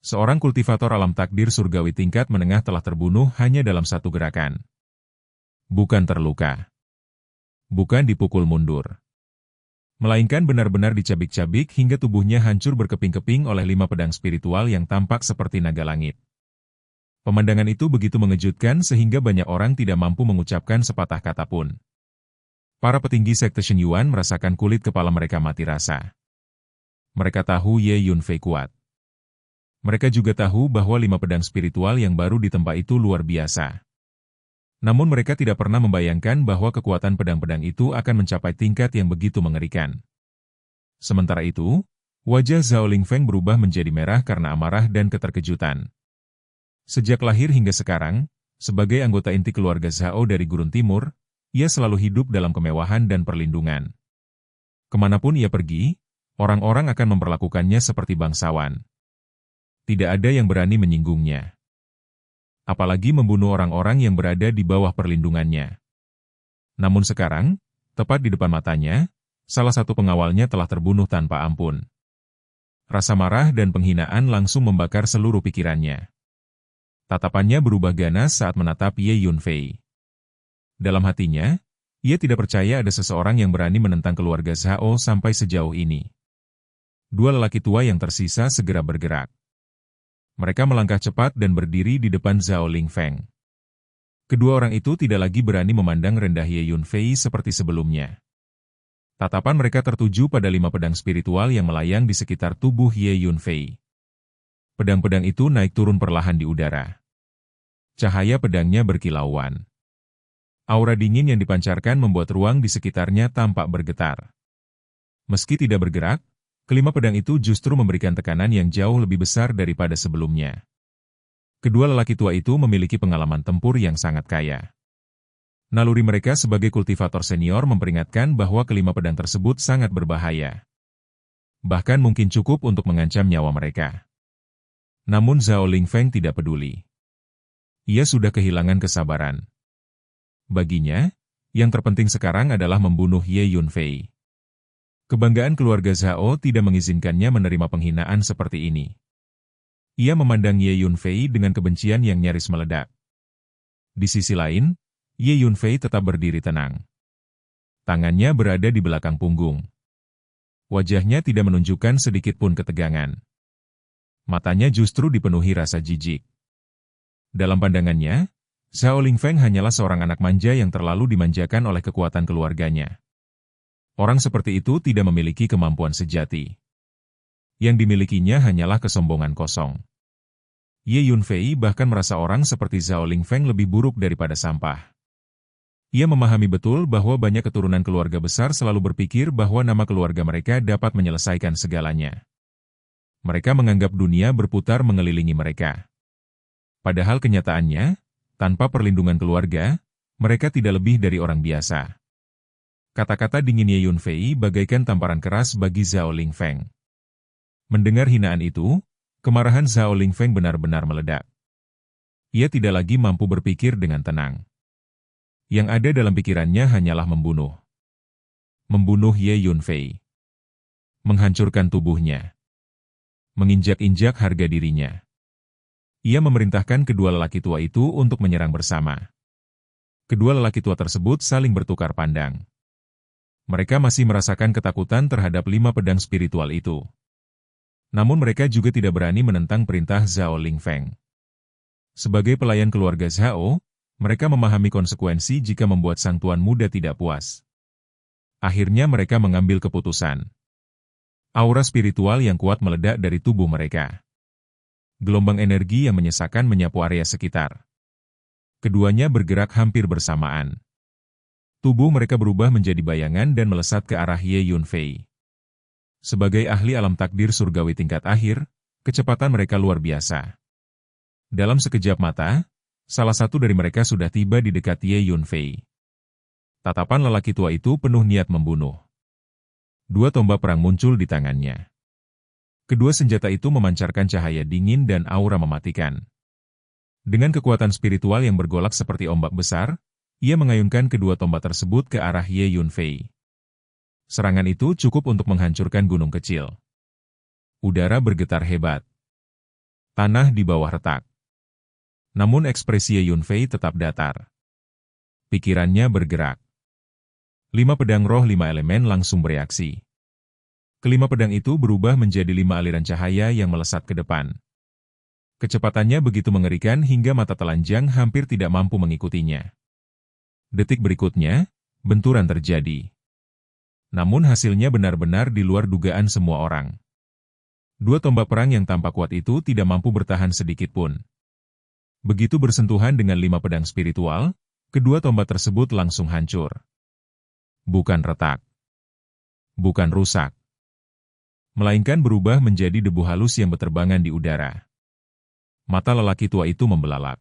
Seorang kultivator alam takdir surgawi tingkat menengah telah terbunuh hanya dalam satu gerakan. Bukan terluka. Bukan dipukul mundur. Melainkan benar-benar dicabik-cabik hingga tubuhnya hancur berkeping-keping oleh 5 pedang spiritual yang tampak seperti naga langit. Pemandangan itu begitu mengejutkan sehingga banyak orang tidak mampu mengucapkan sepatah kata pun. Para petinggi sekte Shenyuan merasakan kulit kepala mereka mati rasa. Mereka tahu Ye Yunfei kuat. Mereka juga tahu bahwa 5 pedang spiritual yang baru ditempa itu luar biasa. Namun mereka tidak pernah membayangkan bahwa kekuatan pedang-pedang itu akan mencapai tingkat yang begitu mengerikan. Sementara itu, wajah Zhao Lingfeng berubah menjadi merah karena amarah dan keterkejutan. Sejak lahir hingga sekarang, sebagai anggota inti keluarga Zhao dari Gurun Timur, ia selalu hidup dalam kemewahan dan perlindungan. Kemanapun ia pergi, orang-orang akan memperlakukannya seperti bangsawan. Tidak ada yang berani menyinggungnya. Apalagi membunuh orang-orang yang berada di bawah perlindungannya. Namun sekarang, tepat di depan matanya, salah satu pengawalnya telah terbunuh tanpa ampun. Rasa marah dan penghinaan langsung membakar seluruh pikirannya. Tatapannya berubah ganas saat menatap Ye Yunfei. Dalam hatinya, ia tidak percaya ada seseorang yang berani menentang keluarga Zhao sampai sejauh ini. Dua lelaki tua yang tersisa segera bergerak. Mereka melangkah cepat dan berdiri di depan Zhao Lingfeng. Kedua orang itu tidak lagi berani memandang rendah Ye Yunfei seperti sebelumnya. Tatapan mereka tertuju pada 5 pedang spiritual yang melayang di sekitar tubuh Ye Yunfei. Pedang-pedang itu naik turun perlahan di udara. Cahaya pedangnya berkilauan. Aura dingin yang dipancarkan membuat ruang di sekitarnya tampak bergetar. Meski tidak bergerak, kelima pedang itu justru memberikan tekanan yang jauh lebih besar daripada sebelumnya. Kedua lelaki tua itu memiliki pengalaman tempur yang sangat kaya. Naluri mereka sebagai kultivator senior memperingatkan bahwa kelima pedang tersebut sangat berbahaya. Bahkan mungkin cukup untuk mengancam nyawa mereka. Namun Zhao Lingfeng tidak peduli. Ia sudah kehilangan kesabaran. Baginya, yang terpenting sekarang adalah membunuh Ye Yunfei. Kebanggaan keluarga Zhao tidak mengizinkannya menerima penghinaan seperti ini. Ia memandang Ye Yunfei dengan kebencian yang nyaris meledak. Di sisi lain, Ye Yunfei tetap berdiri tenang. Tangannya berada di belakang punggung. Wajahnya tidak menunjukkan sedikit pun ketegangan. Matanya justru dipenuhi rasa jijik. Dalam pandangannya, Zhao Lingfeng hanyalah seorang anak manja yang terlalu dimanjakan oleh kekuatan keluarganya. Orang seperti itu tidak memiliki kemampuan sejati. Yang dimilikinya hanyalah kesombongan kosong. Ye Yunfei bahkan merasa orang seperti Zhao Lingfeng lebih buruk daripada sampah. Ia memahami betul bahwa banyak keturunan keluarga besar selalu berpikir bahwa nama keluarga mereka dapat menyelesaikan segalanya. Mereka menganggap dunia berputar mengelilingi mereka. Padahal kenyataannya, tanpa perlindungan keluarga, mereka tidak lebih dari orang biasa. Kata-kata dingin Ye Yunfei bagaikan tamparan keras bagi Zhao Lingfeng. Mendengar hinaan itu, kemarahan Zhao Lingfeng benar-benar meledak. Ia tidak lagi mampu berpikir dengan tenang. Yang ada dalam pikirannya hanyalah membunuh. Membunuh Ye Yunfei. Menghancurkan tubuhnya. Menginjak-injak harga dirinya. Ia memerintahkan kedua lelaki tua itu untuk menyerang bersama. Kedua lelaki tua tersebut saling bertukar pandang. Mereka masih merasakan ketakutan terhadap 5 pedang spiritual itu. Namun mereka juga tidak berani menentang perintah Zhao Lingfeng. Sebagai pelayan keluarga Zhao, mereka memahami konsekuensi jika membuat sang tuan muda tidak puas. Akhirnya mereka mengambil keputusan. Aura spiritual yang kuat meledak dari tubuh mereka. Gelombang energi yang menyesakan menyapu area sekitar. Keduanya bergerak hampir bersamaan. Tubuh mereka berubah menjadi bayangan dan melesat ke arah Ye Yunfei. Sebagai ahli alam takdir surgawi tingkat akhir, kecepatan mereka luar biasa. Dalam sekejap mata, salah satu dari mereka sudah tiba di dekat Ye Yunfei. Tatapan lelaki tua itu penuh niat membunuh. 2 tombak perang muncul di tangannya. Kedua senjata itu memancarkan cahaya dingin dan aura mematikan. Dengan kekuatan spiritual yang bergolak seperti ombak besar, ia mengayunkan kedua tombak tersebut ke arah Ye Yunfei. Serangan itu cukup untuk menghancurkan gunung kecil. Udara bergetar hebat. Tanah di bawah retak. Namun ekspresi Ye Yunfei tetap datar. Pikirannya bergerak. 5 pedang roh 5 elemen langsung bereaksi. Kelima pedang itu berubah menjadi 5 aliran cahaya yang melesat ke depan. Kecepatannya begitu mengerikan hingga mata telanjang hampir tidak mampu mengikutinya. Detik berikutnya, benturan terjadi. Namun hasilnya benar-benar di luar dugaan semua orang. Dua tombak perang yang tampak kuat itu tidak mampu bertahan sedikit pun. Begitu bersentuhan dengan 5 pedang spiritual, kedua tombak tersebut langsung hancur. Bukan retak. Bukan rusak. Melainkan berubah menjadi debu halus yang berterbangan di udara. Mata lelaki tua itu membelalak.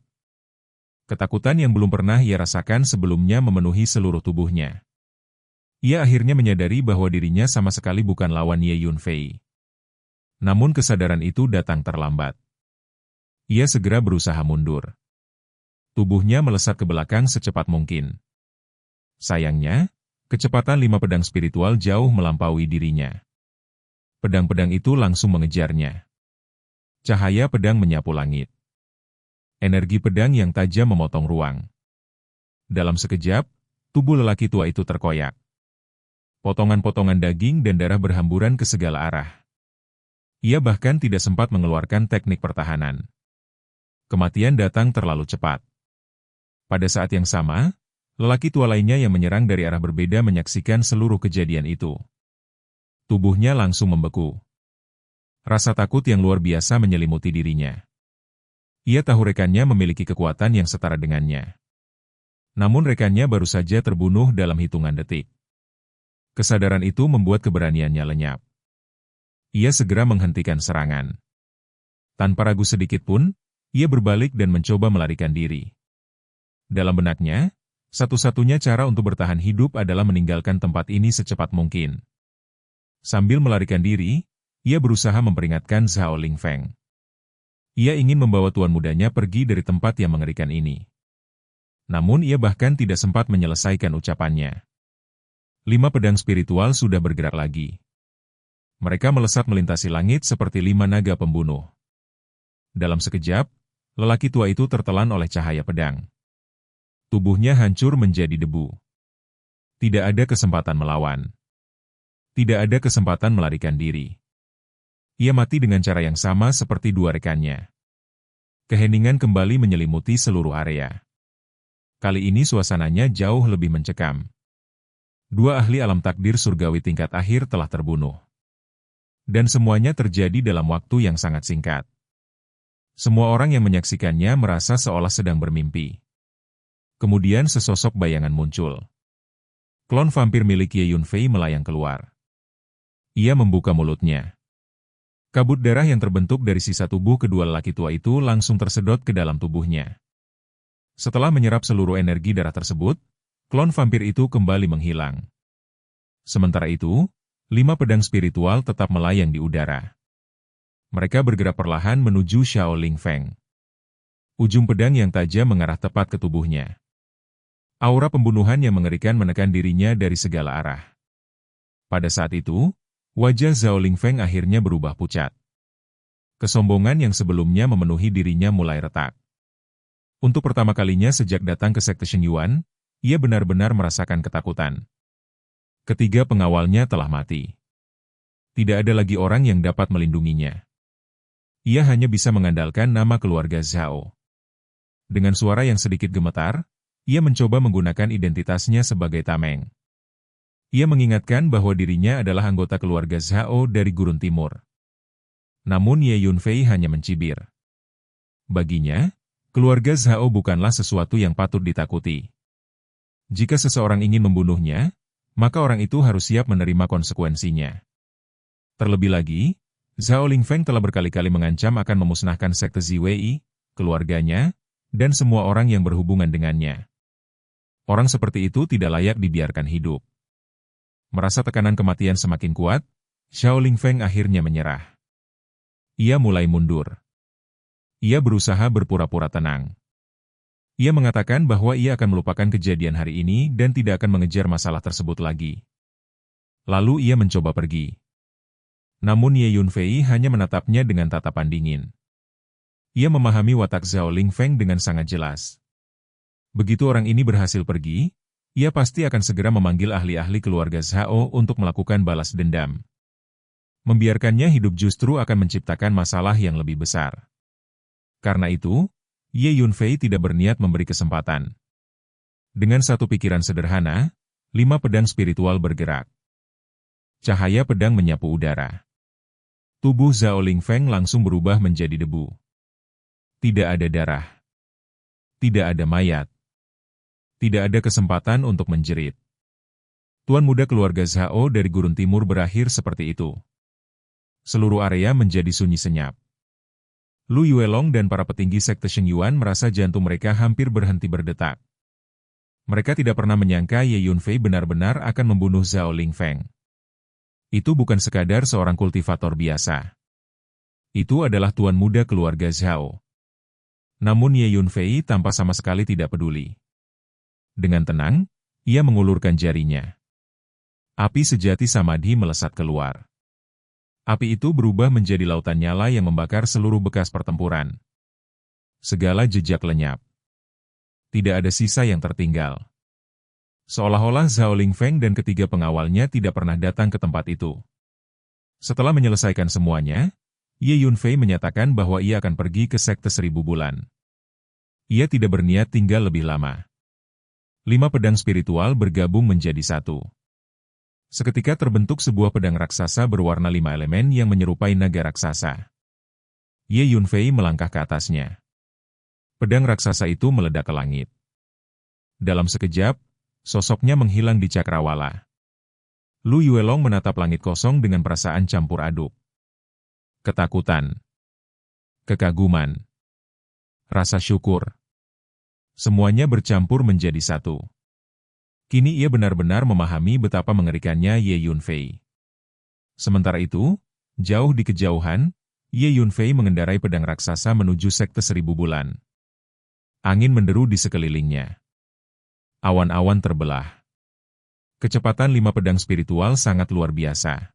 Ketakutan yang belum pernah ia rasakan sebelumnya memenuhi seluruh tubuhnya. Ia akhirnya menyadari bahwa dirinya sama sekali bukan lawan Ye Yunfei. Namun kesadaran itu datang terlambat. Ia segera berusaha mundur. Tubuhnya melesat ke belakang secepat mungkin. Sayangnya, kecepatan 5 pedang spiritual jauh melampaui dirinya. Pedang-pedang itu langsung mengejarnya. Cahaya pedang menyapu langit. Energi pedang yang tajam memotong ruang. Dalam sekejap, tubuh lelaki tua itu terkoyak. Potongan-potongan daging dan darah berhamburan ke segala arah. Ia bahkan tidak sempat mengeluarkan teknik pertahanan. Kematian datang terlalu cepat. Pada saat yang sama, lelaki tua lainnya yang menyerang dari arah berbeda menyaksikan seluruh kejadian itu. Tubuhnya langsung membeku. Rasa takut yang luar biasa menyelimuti dirinya. Ia tahu rekannya memiliki kekuatan yang setara dengannya. Namun rekannya baru saja terbunuh dalam hitungan detik. Kesadaran itu membuat keberaniannya lenyap. Ia segera menghentikan serangan. Tanpa ragu sedikit pun, ia berbalik dan mencoba melarikan diri. Dalam benaknya, satu-satunya cara untuk bertahan hidup adalah meninggalkan tempat ini secepat mungkin. Sambil melarikan diri, ia berusaha memperingatkan Zhao Lingfeng. Ia ingin membawa tuan mudanya pergi dari tempat yang mengerikan ini. Namun ia bahkan tidak sempat menyelesaikan ucapannya. 5 pedang spiritual sudah bergerak lagi. Mereka melesat melintasi langit seperti 5 naga pembunuh. Dalam sekejap, lelaki tua itu tertelan oleh cahaya pedang. Tubuhnya hancur menjadi debu. Tidak ada kesempatan melawan. Tidak ada kesempatan melarikan diri. Ia mati dengan cara yang sama seperti dua rekannya. Keheningan kembali menyelimuti seluruh area. Kali ini suasananya jauh lebih mencekam. Dua ahli alam takdir surgawi tingkat akhir telah terbunuh. Dan semuanya terjadi dalam waktu yang sangat singkat. Semua orang yang menyaksikannya merasa seolah sedang bermimpi. Kemudian sesosok bayangan muncul. Klon vampir milik Ye Yunfei melayang keluar. Ia membuka mulutnya. Kabut darah yang terbentuk dari sisa tubuh kedua lelaki tua itu langsung tersedot ke dalam tubuhnya. Setelah menyerap seluruh energi darah tersebut, klon vampir itu kembali menghilang. Sementara itu, 5 pedang spiritual tetap melayang di udara. Mereka bergerak perlahan menuju Zhao Lingfeng. Ujung pedang yang tajam mengarah tepat ke tubuhnya. Aura pembunuhan yang mengerikan menekan dirinya dari segala arah. Pada saat itu, wajah Zhao Lingfeng akhirnya berubah pucat. Kesombongan yang sebelumnya memenuhi dirinya mulai retak. Untuk pertama kalinya sejak datang ke Sekte Shen Yuan, ia benar-benar merasakan ketakutan. Ketiga pengawalnya telah mati. Tidak ada lagi orang yang dapat melindunginya. Ia hanya bisa mengandalkan nama keluarga Zhao. Dengan suara yang sedikit gemetar, ia mencoba menggunakan identitasnya sebagai tameng. Ia mengingatkan bahwa dirinya adalah anggota keluarga Zhao dari Gurun Timur. Namun Ye Yunfei hanya mencibir. Baginya, keluarga Zhao bukanlah sesuatu yang patut ditakuti. Jika seseorang ingin membunuhnya, maka orang itu harus siap menerima konsekuensinya. Terlebih lagi, Zhao Lingfeng telah berkali-kali mengancam akan memusnahkan sekte Ziwei, keluarganya, dan semua orang yang berhubungan dengannya. Orang seperti itu tidak layak dibiarkan hidup. Merasa tekanan kematian semakin kuat, Zhao Lingfeng akhirnya menyerah. Ia mulai mundur. Ia berusaha berpura-pura tenang. Ia mengatakan bahwa ia akan melupakan kejadian hari ini dan tidak akan mengejar masalah tersebut lagi. Lalu ia mencoba pergi. Namun Ye Yunfei hanya menatapnya dengan tatapan dingin. Ia memahami watak Zhao Lingfeng dengan sangat jelas. Begitu orang ini berhasil pergi, ia pasti akan segera memanggil ahli-ahli keluarga Zhao untuk melakukan balas dendam. Membiarkannya hidup justru akan menciptakan masalah yang lebih besar. Karena itu, Ye Yunfei tidak berniat memberi kesempatan. Dengan satu pikiran sederhana, 5 pedang spiritual bergerak. Cahaya pedang menyapu udara. Tubuh Zhao Lingfeng langsung berubah menjadi debu. Tidak ada darah. Tidak ada mayat. Tidak ada kesempatan untuk menjerit. Tuan muda keluarga Zhao dari Gurun Timur berakhir seperti itu. Seluruh area menjadi sunyi senyap. Lu Yuelong dan para petinggi sekte Shengyuan merasa jantung mereka hampir berhenti berdetak. Mereka tidak pernah menyangka Ye Yunfei benar-benar akan membunuh Zhao Lingfeng. Itu bukan sekadar seorang kultivator biasa. Itu adalah tuan muda keluarga Zhao. Namun Ye Yunfei tampak sama sekali tidak peduli. Dengan tenang, ia mengulurkan jarinya. Api sejati samadhi melesat keluar. Api itu berubah menjadi lautan nyala yang membakar seluruh bekas pertempuran. Segala jejak lenyap. Tidak ada sisa yang tertinggal. Seolah-olah Zhao Lingfeng dan ketiga pengawalnya tidak pernah datang ke tempat itu. Setelah menyelesaikan semuanya, Ye Yunfei menyatakan bahwa ia akan pergi ke Sekte Seribu Bulan. Ia tidak berniat tinggal lebih lama. 5 pedang spiritual bergabung menjadi satu. Seketika terbentuk sebuah pedang raksasa berwarna 5 elemen yang menyerupai naga raksasa. Ye Yunfei melangkah ke atasnya. Pedang raksasa itu meledak ke langit. Dalam sekejap, sosoknya menghilang di cakrawala. Lu Yuelong menatap langit kosong dengan perasaan campur aduk. Ketakutan. Kekaguman. Rasa syukur. Semuanya bercampur menjadi satu. Kini ia benar-benar memahami betapa mengerikannya Ye Yunfei. Sementara itu, jauh di kejauhan, Ye Yunfei mengendarai pedang raksasa menuju Sekte Seribu Bulan. Angin menderu di sekelilingnya. Awan-awan terbelah. Kecepatan 5 pedang spiritual sangat luar biasa.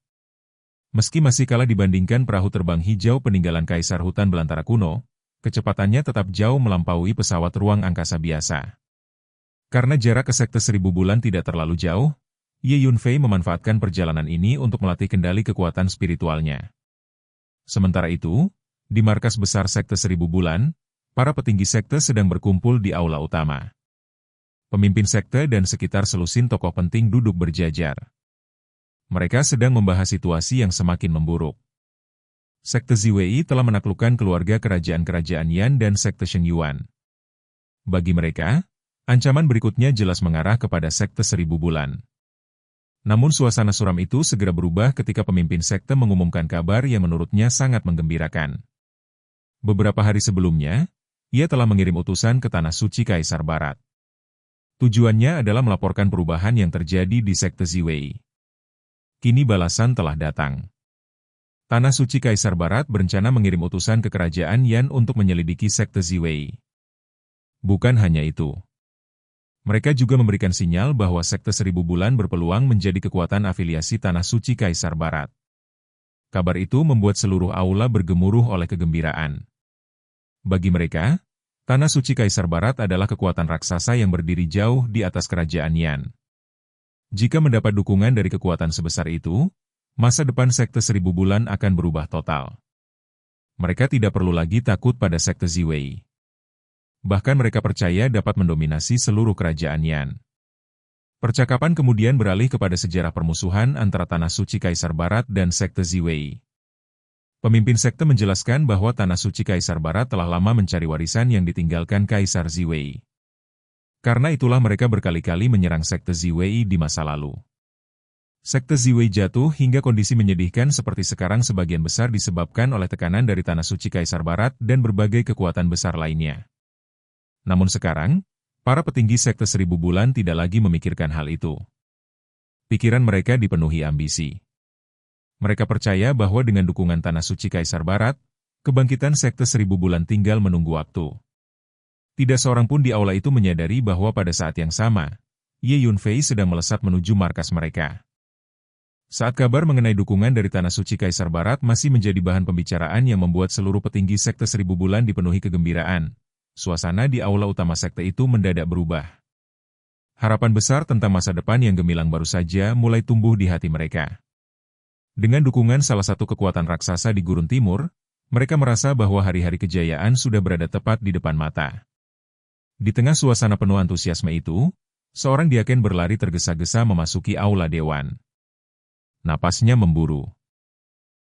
Meski masih kalah dibandingkan perahu terbang hijau peninggalan Kaisar Hutan Belantara kuno, kecepatannya tetap jauh melampaui pesawat ruang angkasa biasa. Karena jarak ke Sekte Seribu Bulan tidak terlalu jauh, Ye Yunfei memanfaatkan perjalanan ini untuk melatih kendali kekuatan spiritualnya. Sementara itu, di markas besar Sekte Seribu Bulan, para petinggi sekte sedang berkumpul di aula utama. Pemimpin sekte dan sekitar selusin tokoh penting duduk berjajar. Mereka sedang membahas situasi yang semakin memburuk. Sekte Ziwei telah menaklukkan keluarga kerajaan-kerajaan Yan dan Sekte Shengyuan. Bagi mereka, ancaman berikutnya jelas mengarah kepada Sekte Seribu Bulan. Namun suasana suram itu segera berubah ketika pemimpin sekte mengumumkan kabar yang menurutnya sangat menggembirakan. Beberapa hari sebelumnya, ia telah mengirim utusan ke Tanah Suci Kaisar Barat. Tujuannya adalah melaporkan perubahan yang terjadi di Sekte Ziwei. Kini balasan telah datang. Tanah Suci Kaisar Barat berencana mengirim utusan ke Kerajaan Yan untuk menyelidiki Sekte Ziwei. Bukan hanya itu. Mereka juga memberikan sinyal bahwa Sekte Seribu Bulan berpeluang menjadi kekuatan afiliasi Tanah Suci Kaisar Barat. Kabar itu membuat seluruh aula bergemuruh oleh kegembiraan. Bagi mereka, Tanah Suci Kaisar Barat adalah kekuatan raksasa yang berdiri jauh di atas Kerajaan Yan. Jika mendapat dukungan dari kekuatan sebesar itu, masa depan Sekte Seribu Bulan akan berubah total. Mereka tidak perlu lagi takut pada Sekte Ziwei. Bahkan mereka percaya dapat mendominasi seluruh Kerajaan Yan. Percakapan kemudian beralih kepada sejarah permusuhan antara Tanah Suci Kaisar Barat dan Sekte Ziwei. Pemimpin sekte menjelaskan bahwa Tanah Suci Kaisar Barat telah lama mencari warisan yang ditinggalkan Kaisar Ziwei. Karena itulah mereka berkali-kali menyerang Sekte Ziwei di masa lalu. Sekte Ziwei jatuh hingga kondisi menyedihkan seperti sekarang sebagian besar disebabkan oleh tekanan dari Tanah Suci Kaisar Barat dan berbagai kekuatan besar lainnya. Namun sekarang, para petinggi Sekte Seribu Bulan tidak lagi memikirkan hal itu. Pikiran mereka dipenuhi ambisi. Mereka percaya bahwa dengan dukungan Tanah Suci Kaisar Barat, kebangkitan Sekte Seribu Bulan tinggal menunggu waktu. Tidak seorang pun di aula itu menyadari bahwa pada saat yang sama, Ye Yunfei sedang melesat menuju markas mereka. Saat kabar mengenai dukungan dari Tanah Suci Kaisar Barat masih menjadi bahan pembicaraan yang membuat seluruh petinggi Sekte Seribu Bulan dipenuhi kegembiraan, suasana di aula utama sekte itu mendadak berubah. Harapan besar tentang masa depan yang gemilang baru saja mulai tumbuh di hati mereka. Dengan dukungan salah satu kekuatan raksasa di Gurun Timur, mereka merasa bahwa hari-hari kejayaan sudah berada tepat di depan mata. Di tengah suasana penuh antusiasme itu, seorang diaken berlari tergesa-gesa memasuki aula dewan. Napasnya memburu.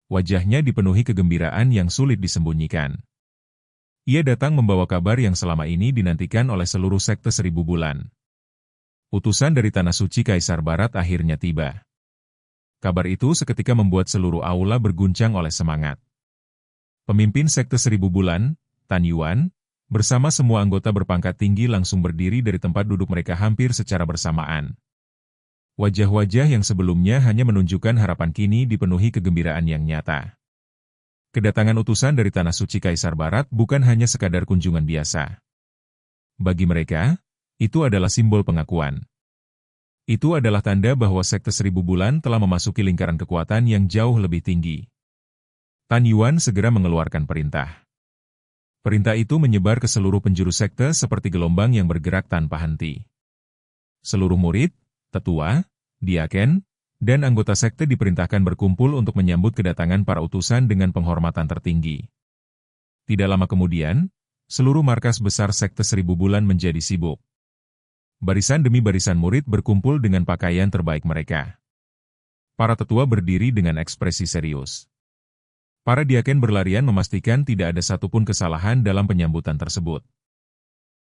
Wajahnya dipenuhi kegembiraan yang sulit disembunyikan. Ia datang membawa kabar yang selama ini dinantikan oleh seluruh sekte 1000 bulan. Utusan dari Tanah Suci Kaisar Barat akhirnya tiba. Kabar itu seketika membuat seluruh aula berguncang oleh semangat. Pemimpin sekte 1000 bulan, Tan Yuan, bersama semua anggota berpangkat tinggi langsung berdiri dari tempat duduk mereka hampir secara bersamaan. Wajah-wajah yang sebelumnya hanya menunjukkan harapan kini dipenuhi kegembiraan yang nyata. Kedatangan utusan dari Tanah Suci Kaisar Barat bukan hanya sekadar kunjungan biasa. Bagi mereka, itu adalah simbol pengakuan. Itu adalah tanda bahwa sekte 1000 bulan telah memasuki lingkaran kekuatan yang jauh lebih tinggi. Tan Yuan segera mengeluarkan perintah. Perintah itu menyebar ke seluruh penjuru sekte seperti gelombang yang bergerak tanpa henti. Seluruh murid, tetua, diaken, dan anggota sekte diperintahkan berkumpul untuk menyambut kedatangan para utusan dengan penghormatan tertinggi. Tidak lama kemudian, seluruh markas besar sekte 1000 bulan menjadi sibuk. Barisan demi barisan murid berkumpul dengan pakaian terbaik mereka. Para tetua berdiri dengan ekspresi serius. Para diaken berlarian memastikan tidak ada satupun kesalahan dalam penyambutan tersebut.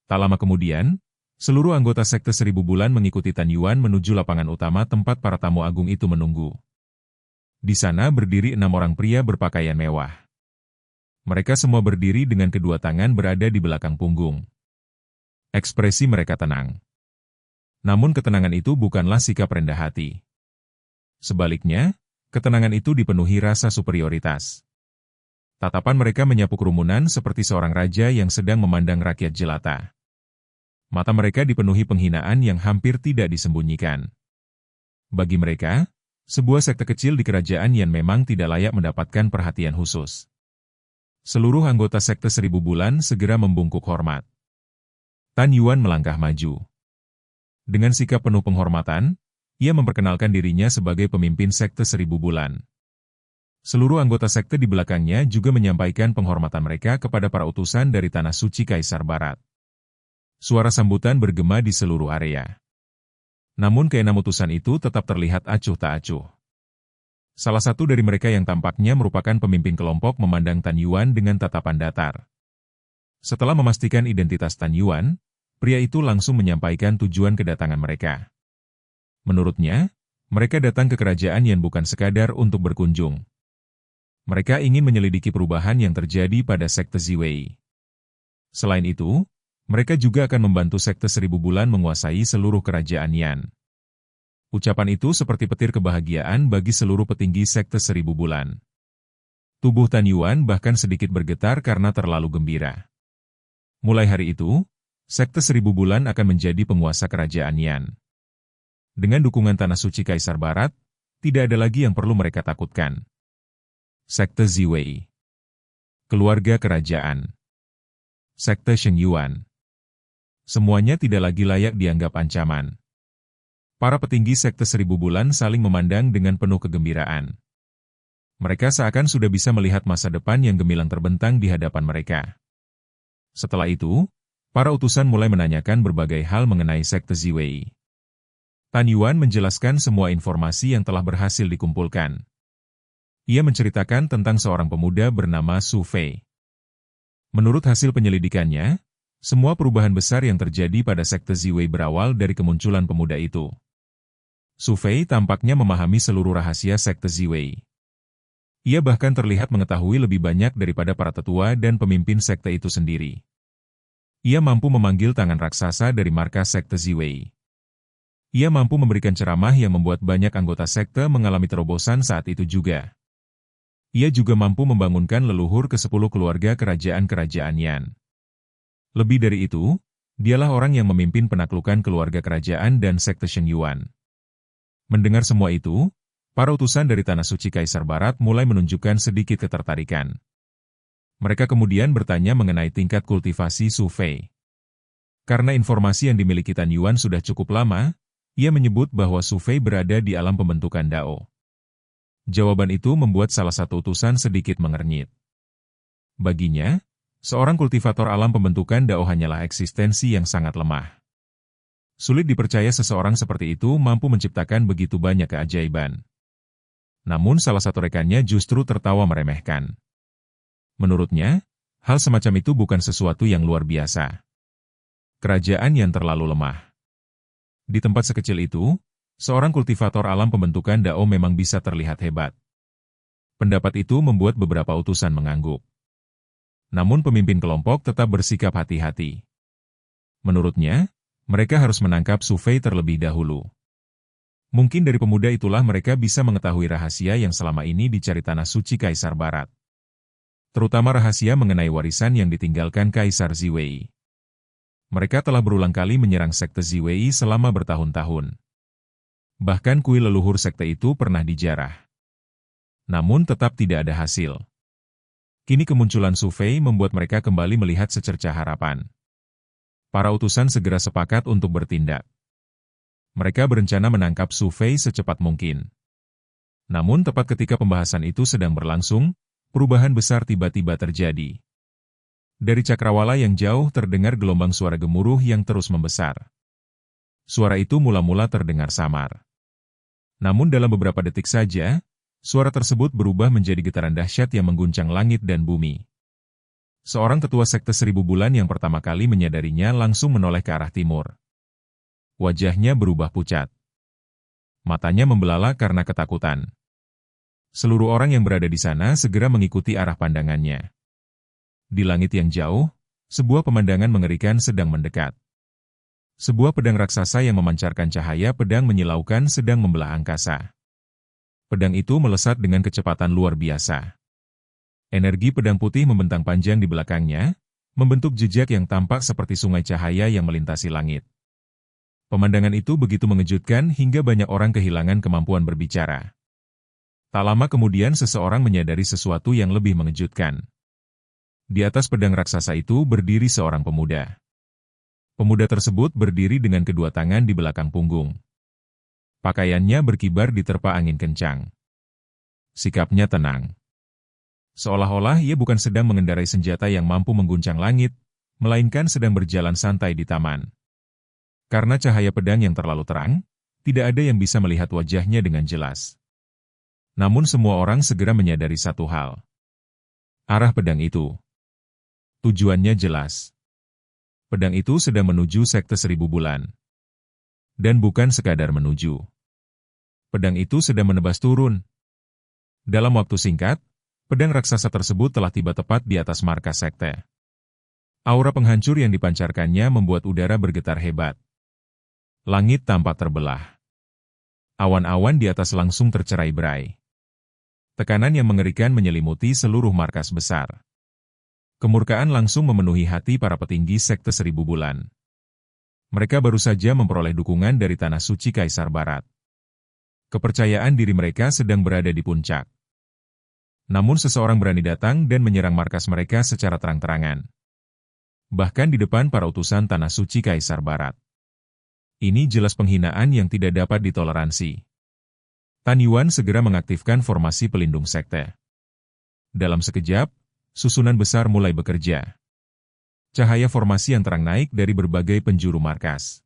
Tak lama kemudian, seluruh anggota sekte 1000 bulan mengikuti Tan Yuan menuju lapangan utama tempat para tamu agung itu menunggu. Di sana berdiri 6 orang pria berpakaian mewah. Mereka semua berdiri dengan kedua tangan berada di belakang punggung. Ekspresi mereka tenang. Namun ketenangan itu bukanlah sikap rendah hati. Sebaliknya, ketenangan itu dipenuhi rasa superioritas. Tatapan mereka menyapu kerumunan seperti seorang raja yang sedang memandang rakyat jelata. Mata mereka dipenuhi penghinaan yang hampir tidak disembunyikan. Bagi mereka, sebuah sekte kecil di kerajaan yang memang tidak layak mendapatkan perhatian khusus. Seluruh anggota sekte 1000 bulan segera membungkuk hormat. Tan Yuan melangkah maju. Dengan sikap penuh penghormatan, ia memperkenalkan dirinya sebagai pemimpin sekte 1000 bulan. Seluruh anggota sekte di belakangnya juga menyampaikan penghormatan mereka kepada para utusan dari Tanah Suci Kaisar Barat. Suara sambutan bergema di seluruh area. Namun keenam utusan itu tetap terlihat acuh tak acuh. Salah satu dari mereka yang tampaknya merupakan pemimpin kelompok memandang Tan Yuan dengan tatapan datar. Setelah memastikan identitas Tan Yuan, pria itu langsung menyampaikan tujuan kedatangan mereka. Menurutnya, mereka datang ke kerajaan yang bukan sekadar untuk berkunjung. Mereka ingin menyelidiki perubahan yang terjadi pada sekte Ziwei. Selain itu, mereka juga akan membantu sekte 1000 bulan menguasai seluruh kerajaan Yan. Ucapan itu seperti petir kebahagiaan bagi seluruh petinggi sekte 1000 bulan. Tubuh Tan Yuan bahkan sedikit bergetar karena terlalu gembira. Mulai hari itu, sekte 1000 bulan akan menjadi penguasa kerajaan Yan. Dengan dukungan Tanah Suci Kaisar Barat, tidak ada lagi yang perlu mereka takutkan. Sekte Ziwei. Keluarga kerajaan. Sekte Sheng Yuan. Semuanya tidak lagi layak dianggap ancaman. Para petinggi sekte 1000 bulan saling memandang dengan penuh kegembiraan. Mereka seakan sudah bisa melihat masa depan yang gemilang terbentang di hadapan mereka. Setelah itu, para utusan mulai menanyakan berbagai hal mengenai sekte Ziwei. Tan Yuan menjelaskan semua informasi yang telah berhasil dikumpulkan. Ia menceritakan tentang seorang pemuda bernama Su Fei. Menurut hasil penyelidikannya, semua perubahan besar yang terjadi pada sekte Ziwei berawal dari kemunculan pemuda itu. Su Fei tampaknya memahami seluruh rahasia sekte Ziwei. Ia bahkan terlihat mengetahui lebih banyak daripada para tetua dan pemimpin sekte itu sendiri. Ia mampu memanggil tangan raksasa dari markas sekte Ziwei. Ia mampu memberikan ceramah yang membuat banyak anggota sekte mengalami terobosan saat itu juga. Ia juga mampu membangunkan leluhur ke-10 keluarga kerajaan-kerajaan Yan. Lebih dari itu, dialah orang yang memimpin penaklukan keluarga kerajaan dan sekte Sheng Yuan. Mendengar semua itu, para utusan dari Tanah Suci Kaisar Barat mulai menunjukkan sedikit ketertarikan. Mereka kemudian bertanya mengenai tingkat kultivasi Su Fei. Karena informasi yang dimiliki Tan Yuan sudah cukup lama, ia menyebut bahwa Su Fei berada di alam pembentukan Dao. Jawaban itu membuat salah satu utusan sedikit mengernyit. Baginya, seorang kultivator alam pembentukan Dao hanyalah eksistensi yang sangat lemah. Sulit dipercaya seseorang seperti itu mampu menciptakan begitu banyak keajaiban. Namun salah satu rekannya justru tertawa meremehkan. Menurutnya, hal semacam itu bukan sesuatu yang luar biasa. Kerajaan yang terlalu lemah. Di tempat sekecil itu, seorang kultivator alam pembentukan Dao memang bisa terlihat hebat. Pendapat itu membuat beberapa utusan mengangguk. Namun pemimpin kelompok tetap bersikap hati-hati. Menurutnya, mereka harus menangkap Su Fei terlebih dahulu. Mungkin dari pemuda itulah mereka bisa mengetahui rahasia yang selama ini dicari tanah suci Kaisar Barat. Terutama rahasia mengenai warisan yang ditinggalkan Kaisar Ziwei. Mereka telah berulang kali menyerang sekte Ziwei selama bertahun-tahun. Bahkan kuil leluhur sekte itu pernah dijarah. Namun tetap tidak ada hasil. Kini kemunculan Su Fei membuat mereka kembali melihat secercah harapan. Para utusan segera sepakat untuk bertindak. Mereka berencana menangkap Su Fei secepat mungkin. Namun tepat ketika pembahasan itu sedang berlangsung, perubahan besar tiba-tiba terjadi. Dari cakrawala yang jauh terdengar gelombang suara gemuruh yang terus membesar. Suara itu mula-mula terdengar samar. Namun dalam beberapa detik saja, suara tersebut berubah menjadi getaran dahsyat yang mengguncang langit dan bumi. Seorang tetua sekte 1000 bulan yang pertama kali menyadarinya langsung menoleh ke arah timur. Wajahnya berubah pucat. Matanya membelalak karena ketakutan. Seluruh orang yang berada di sana segera mengikuti arah pandangannya. Di langit yang jauh, sebuah pemandangan mengerikan sedang mendekat. Sebuah pedang raksasa yang memancarkan cahaya pedang menyilaukan sedang membelah angkasa. Pedang itu melesat dengan kecepatan luar biasa. Energi pedang putih membentang panjang di belakangnya, membentuk jejak yang tampak seperti sungai cahaya yang melintasi langit. Pemandangan itu begitu mengejutkan hingga banyak orang kehilangan kemampuan berbicara. Tak lama kemudian seseorang menyadari sesuatu yang lebih mengejutkan. Di atas pedang raksasa itu berdiri seorang pemuda. Pemuda tersebut berdiri dengan kedua tangan di belakang punggung. Pakaiannya berkibar diterpa angin kencang. Sikapnya tenang. Seolah-olah ia bukan sedang mengendarai senjata yang mampu mengguncang langit, melainkan sedang berjalan santai di taman. Karena cahaya pedang yang terlalu terang, tidak ada yang bisa melihat wajahnya dengan jelas. Namun semua orang segera menyadari satu hal. Arah pedang itu. Tujuannya jelas. Pedang itu sedang menuju sekte 1000 bulan. Dan bukan sekadar menuju. Pedang itu sedang menebas turun. Dalam waktu singkat, pedang raksasa tersebut telah tiba tepat di atas markas sekte. Aura penghancur yang dipancarkannya membuat udara bergetar hebat. Langit tampak terbelah. Awan-awan di atas langsung tercerai-berai. Tekanan yang mengerikan menyelimuti seluruh markas besar. Kemurkaan langsung memenuhi hati para petinggi sekte 1000 bulan. Mereka baru saja memperoleh dukungan dari tanah suci Kaisar Barat. Kepercayaan diri mereka sedang berada di puncak. Namun seseorang berani datang dan menyerang markas mereka secara terang-terangan. Bahkan di depan para utusan tanah suci Kaisar Barat. Ini jelas penghinaan yang tidak dapat ditoleransi. Tan Yuan segera mengaktifkan formasi pelindung sekte. Dalam sekejap, susunan besar mulai bekerja. Cahaya formasi yang terang naik dari berbagai penjuru markas.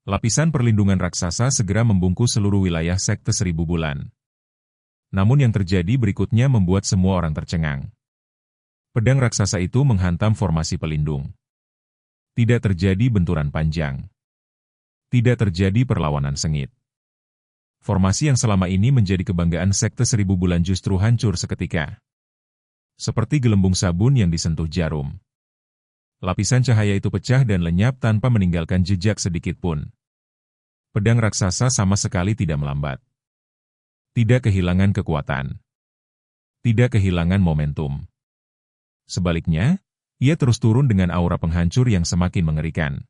Lapisan perlindungan raksasa segera membungkus seluruh wilayah sekte 1000 bulan. Namun yang terjadi berikutnya membuat semua orang tercengang. Pedang raksasa itu menghantam formasi pelindung. Tidak terjadi benturan panjang. Tidak terjadi perlawanan sengit. Formasi yang selama ini menjadi kebanggaan sekte 1000 bulan justru hancur seketika. Seperti gelembung sabun yang disentuh jarum. Lapisan cahaya itu pecah dan lenyap tanpa meninggalkan jejak sedikit pun. Pedang raksasa sama sekali tidak melambat. Tidak kehilangan kekuatan. Tidak kehilangan momentum. Sebaliknya, ia terus turun dengan aura penghancur yang semakin mengerikan.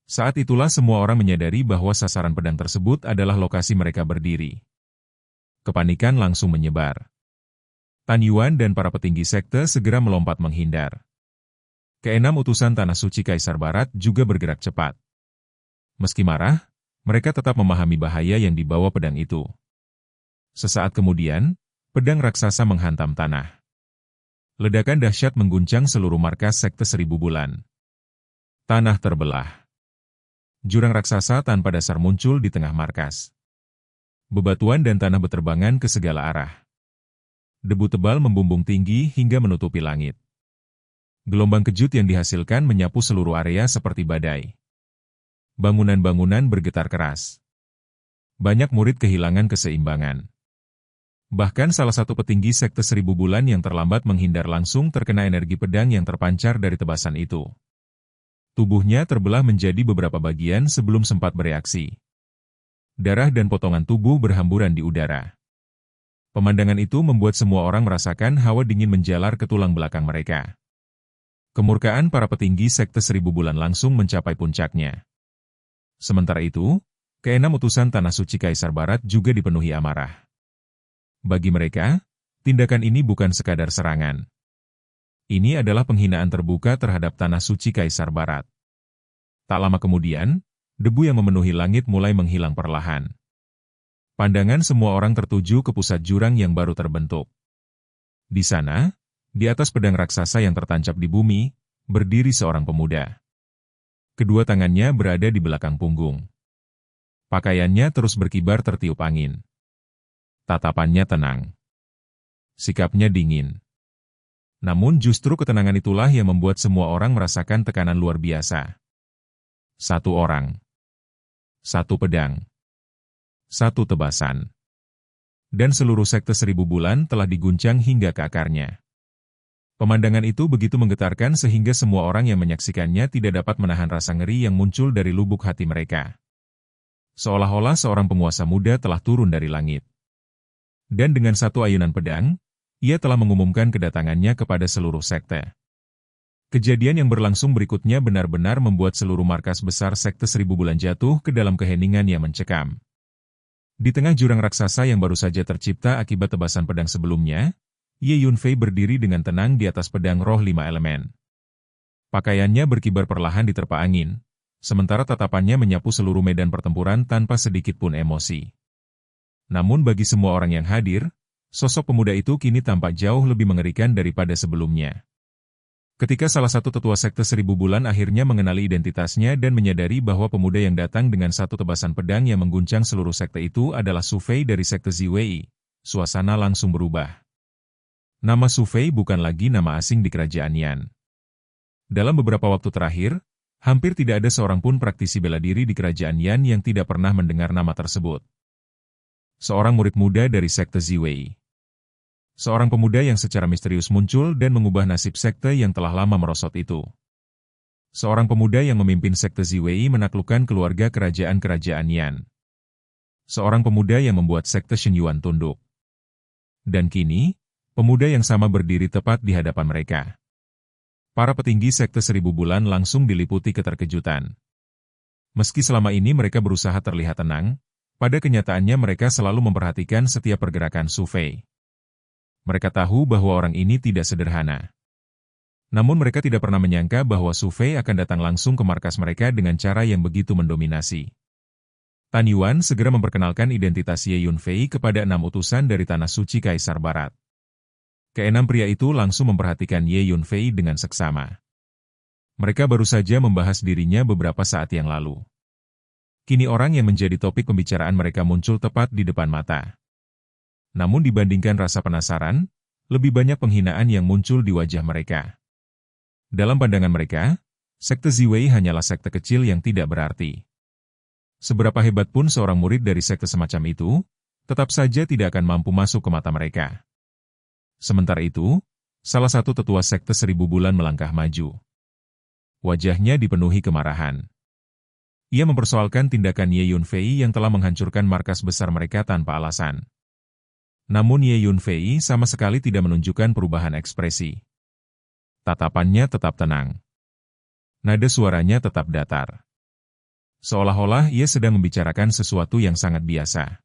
Saat itulah semua orang menyadari bahwa sasaran pedang tersebut adalah lokasi mereka berdiri. Kepanikan langsung menyebar. Tan Yuan dan para petinggi sekte segera melompat menghindar. Keenam utusan tanah suci Kaisar Barat juga bergerak cepat. Meski marah, mereka tetap memahami bahaya yang dibawa pedang itu. Sesaat kemudian, pedang raksasa menghantam tanah. Ledakan dahsyat mengguncang seluruh markas sekte 1000 bulan. Tanah terbelah. Jurang raksasa tanpa dasar muncul di tengah markas. Bebatuan dan tanah berterbangan ke segala arah. Debu tebal membumbung tinggi hingga menutupi langit. Gelombang kejut yang dihasilkan menyapu seluruh area seperti badai. Bangunan-bangunan bergetar keras. Banyak murid kehilangan keseimbangan. Bahkan salah satu petinggi sekte 1000 bulan yang terlambat menghindar langsung terkena energi pedang yang terpancar dari tebasan itu. Tubuhnya terbelah menjadi beberapa bagian sebelum sempat bereaksi. Darah dan potongan tubuh berhamburan di udara. Pemandangan itu membuat semua orang merasakan hawa dingin menjalar ke tulang belakang mereka. Kemurkaan para petinggi sekte 1000 bulan langsung mencapai puncaknya. Sementara itu, keenam utusan Tanah Suci Kaisar Barat juga dipenuhi amarah. Bagi mereka, tindakan ini bukan sekadar serangan. Ini adalah penghinaan terbuka terhadap Tanah Suci Kaisar Barat. Tak lama kemudian, debu yang memenuhi langit mulai menghilang perlahan. Pandangan semua orang tertuju ke pusat jurang yang baru terbentuk. Di sana, di atas pedang raksasa yang tertancap di bumi, berdiri seorang pemuda. Kedua tangannya berada di belakang punggung. Pakaiannya terus berkibar tertiup angin. Tatapannya tenang. Sikapnya dingin. Namun justru ketenangan itulah yang membuat semua orang merasakan tekanan luar biasa. Satu orang. Satu pedang. Satu tebasan. Dan seluruh sekte 1000 bulan telah diguncang hingga ke akarnya. Pemandangan itu begitu menggetarkan sehingga semua orang yang menyaksikannya tidak dapat menahan rasa ngeri yang muncul dari lubuk hati mereka. Seolah-olah seorang penguasa muda telah turun dari langit. Dan dengan satu ayunan pedang, ia telah mengumumkan kedatangannya kepada seluruh sekte. Kejadian yang berlangsung berikutnya benar-benar membuat seluruh markas besar sekte 1000 bulan jatuh ke dalam keheningan yang mencekam. Di tengah jurang raksasa yang baru saja tercipta akibat tebasan pedang sebelumnya, Ye Yunfei berdiri dengan tenang di atas pedang roh 5 elemen. Pakaiannya berkibar perlahan diterpa angin, sementara tatapannya menyapu seluruh medan pertempuran tanpa sedikit pun emosi. Namun bagi semua orang yang hadir, sosok pemuda itu kini tampak jauh lebih mengerikan daripada sebelumnya. Ketika salah satu tetua sekte 1000 bulan akhirnya mengenali identitasnya dan menyadari bahwa pemuda yang datang dengan satu tebasan pedang yang mengguncang seluruh sekte itu adalah Su Fei dari sekte Ziwei, suasana langsung berubah. Nama Su Fei bukan lagi nama asing di kerajaan Yan. Dalam beberapa waktu terakhir, hampir tidak ada seorang pun praktisi bela diri di kerajaan Yan yang tidak pernah mendengar nama tersebut. Seorang murid muda dari sekte Ziwei. Seorang pemuda yang secara misterius muncul dan mengubah nasib sekte yang telah lama merosot itu. Seorang pemuda yang memimpin sekte Ziwei menaklukkan keluarga kerajaan-kerajaan Yan. Seorang pemuda yang membuat sekte Shenyuan tunduk. Dan kini, pemuda yang sama berdiri tepat di hadapan mereka. Para petinggi sekte 1000 bulan langsung diliputi keterkejutan. Meski selama ini mereka berusaha terlihat tenang, pada kenyataannya mereka selalu memperhatikan setiap pergerakan Su Fei. Mereka tahu bahwa orang ini tidak sederhana. Namun mereka tidak pernah menyangka bahwa Su Fei akan datang langsung ke markas mereka dengan cara yang begitu mendominasi. Tan Yuan segera memperkenalkan identitas Ye Yunfei kepada 6 utusan dari Tanah Suci Kaisar Barat. Keenam pria itu langsung memperhatikan Ye Yunfei dengan seksama. Mereka baru saja membahas dirinya beberapa saat yang lalu. Kini orang yang menjadi topik pembicaraan mereka muncul tepat di depan mata. Namun dibandingkan rasa penasaran, lebih banyak penghinaan yang muncul di wajah mereka. Dalam pandangan mereka, sekte Ziwei hanyalah sekte kecil yang tidak berarti. Seberapa hebat pun seorang murid dari sekte semacam itu, tetap saja tidak akan mampu masuk ke mata mereka. Sementara itu, salah satu tetua sekte 1000 bulan melangkah maju. Wajahnya dipenuhi kemarahan. Ia mempersoalkan tindakan Ye Yunfei yang telah menghancurkan markas besar mereka tanpa alasan. Namun Ye Yunfei sama sekali tidak menunjukkan perubahan ekspresi. Tatapannya tetap tenang. Nada suaranya tetap datar. Seolah-olah ia sedang membicarakan sesuatu yang sangat biasa.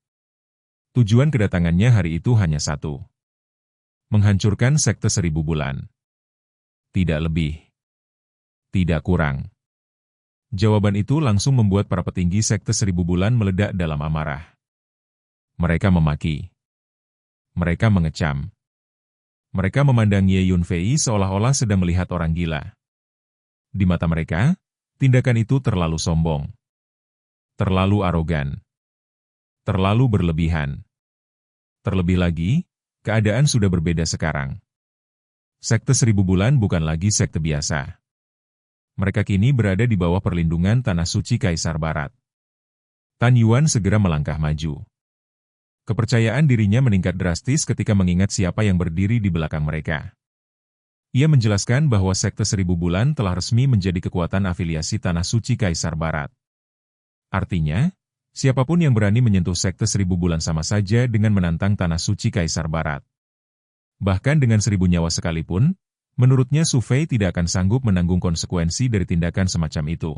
Tujuan kedatangannya hari itu hanya satu. Menghancurkan sekte 1000 bulan. Tidak lebih. Tidak kurang. Jawaban itu langsung membuat para petinggi sekte 1000 bulan meledak dalam amarah. Mereka memaki. Mereka mengecam. Mereka memandang Ye Yunfei seolah-olah sedang melihat orang gila. Di mata mereka, tindakan itu terlalu sombong. Terlalu arogan. Terlalu berlebihan. Terlebih lagi, keadaan sudah berbeda sekarang. Sekte Seribu Bulan bukan lagi sekte biasa. Mereka kini berada di bawah perlindungan Tanah Suci Kaisar Barat. Tan Yuan segera melangkah maju. Kepercayaan dirinya meningkat drastis ketika mengingat siapa yang berdiri di belakang mereka. Ia menjelaskan bahwa Sekte Seribu Bulan telah resmi menjadi kekuatan afiliasi Tanah Suci Kaisar Barat. Artinya, siapapun yang berani menyentuh Sekte Seribu Bulan sama saja dengan menantang Tanah Suci Kaisar Barat. Bahkan dengan 1000 nyawa sekalipun, menurutnya Su Fei tidak akan sanggup menanggung konsekuensi dari tindakan semacam itu.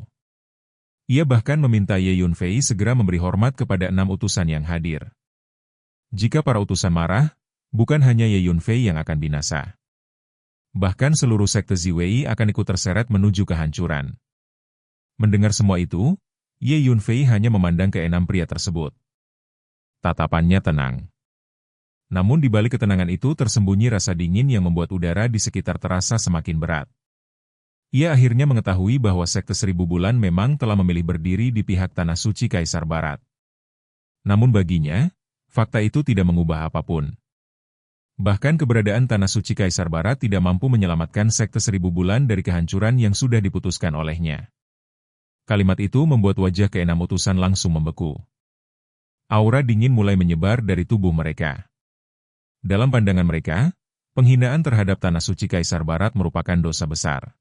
Ia bahkan meminta Ye Yunfei segera memberi hormat kepada 6 utusan yang hadir. Jika para utusan marah, bukan hanya Ye Yunfei yang akan binasa. Bahkan seluruh sekte Ziwei akan ikut terseret menuju kehancuran. Mendengar semua itu, Ye Yunfei hanya memandang ke-6 pria tersebut. Tatapannya tenang. Namun di balik ketenangan itu tersembunyi rasa dingin yang membuat udara di sekitar terasa semakin berat. Ia akhirnya mengetahui bahwa Sekte Seribu Bulan memang telah memilih berdiri di pihak Tanah Suci Kaisar Barat. Namun baginya, fakta itu tidak mengubah apapun. Bahkan keberadaan Tanah Suci Kaisar Barat tidak mampu menyelamatkan Sekte Seribu Bulan dari kehancuran yang sudah diputuskan olehnya. Kalimat itu membuat wajah ke-6 utusan langsung membeku. Aura dingin mulai menyebar dari tubuh mereka. Dalam pandangan mereka, penghinaan terhadap Tanah Suci Kaisar Barat merupakan dosa besar.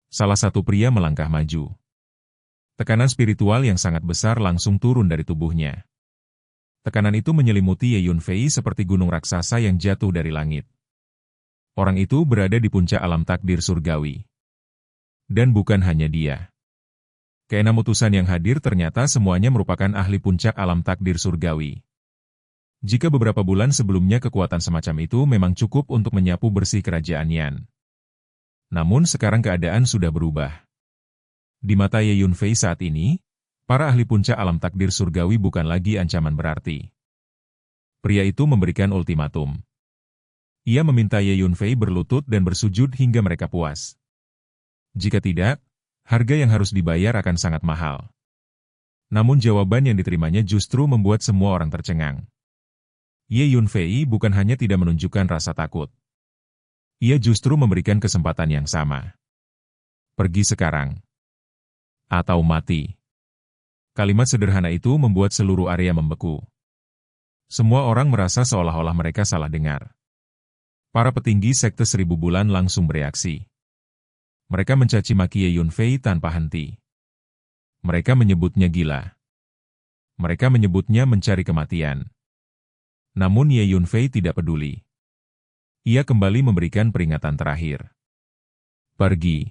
Salah satu pria melangkah maju. Tekanan spiritual yang sangat besar langsung turun dari tubuhnya. Tekanan itu menyelimuti Ye Yunfei seperti gunung raksasa yang jatuh dari langit. Orang itu berada di puncak alam takdir surgawi. Dan bukan hanya dia. Ke-6 utusan yang hadir ternyata semuanya merupakan ahli puncak alam takdir surgawi. Jika beberapa bulan sebelumnya kekuatan semacam itu memang cukup untuk menyapu bersih kerajaan Yan. Namun sekarang keadaan sudah berubah. Di mata Ye Yunfei saat ini, para ahli puncak alam takdir surgawi bukan lagi ancaman berarti. Pria itu memberikan ultimatum. Ia meminta Ye Yunfei berlutut dan bersujud hingga mereka puas. Jika tidak, harga yang harus dibayar akan sangat mahal. Namun jawaban yang diterimanya justru membuat semua orang tercengang. Ye Yunfei bukan hanya tidak menunjukkan rasa takut. Ia justru memberikan kesempatan yang sama. Pergi sekarang. Atau mati. Kalimat sederhana itu membuat seluruh area membeku. Semua orang merasa seolah-olah mereka salah dengar. Para petinggi Sekte Seribu Bulan langsung bereaksi. Mereka mencaci maki Ye Yunfei tanpa henti. Mereka menyebutnya gila. Mereka menyebutnya mencari kematian. Namun Ye Yunfei tidak peduli. Ia kembali memberikan peringatan terakhir. Pergi.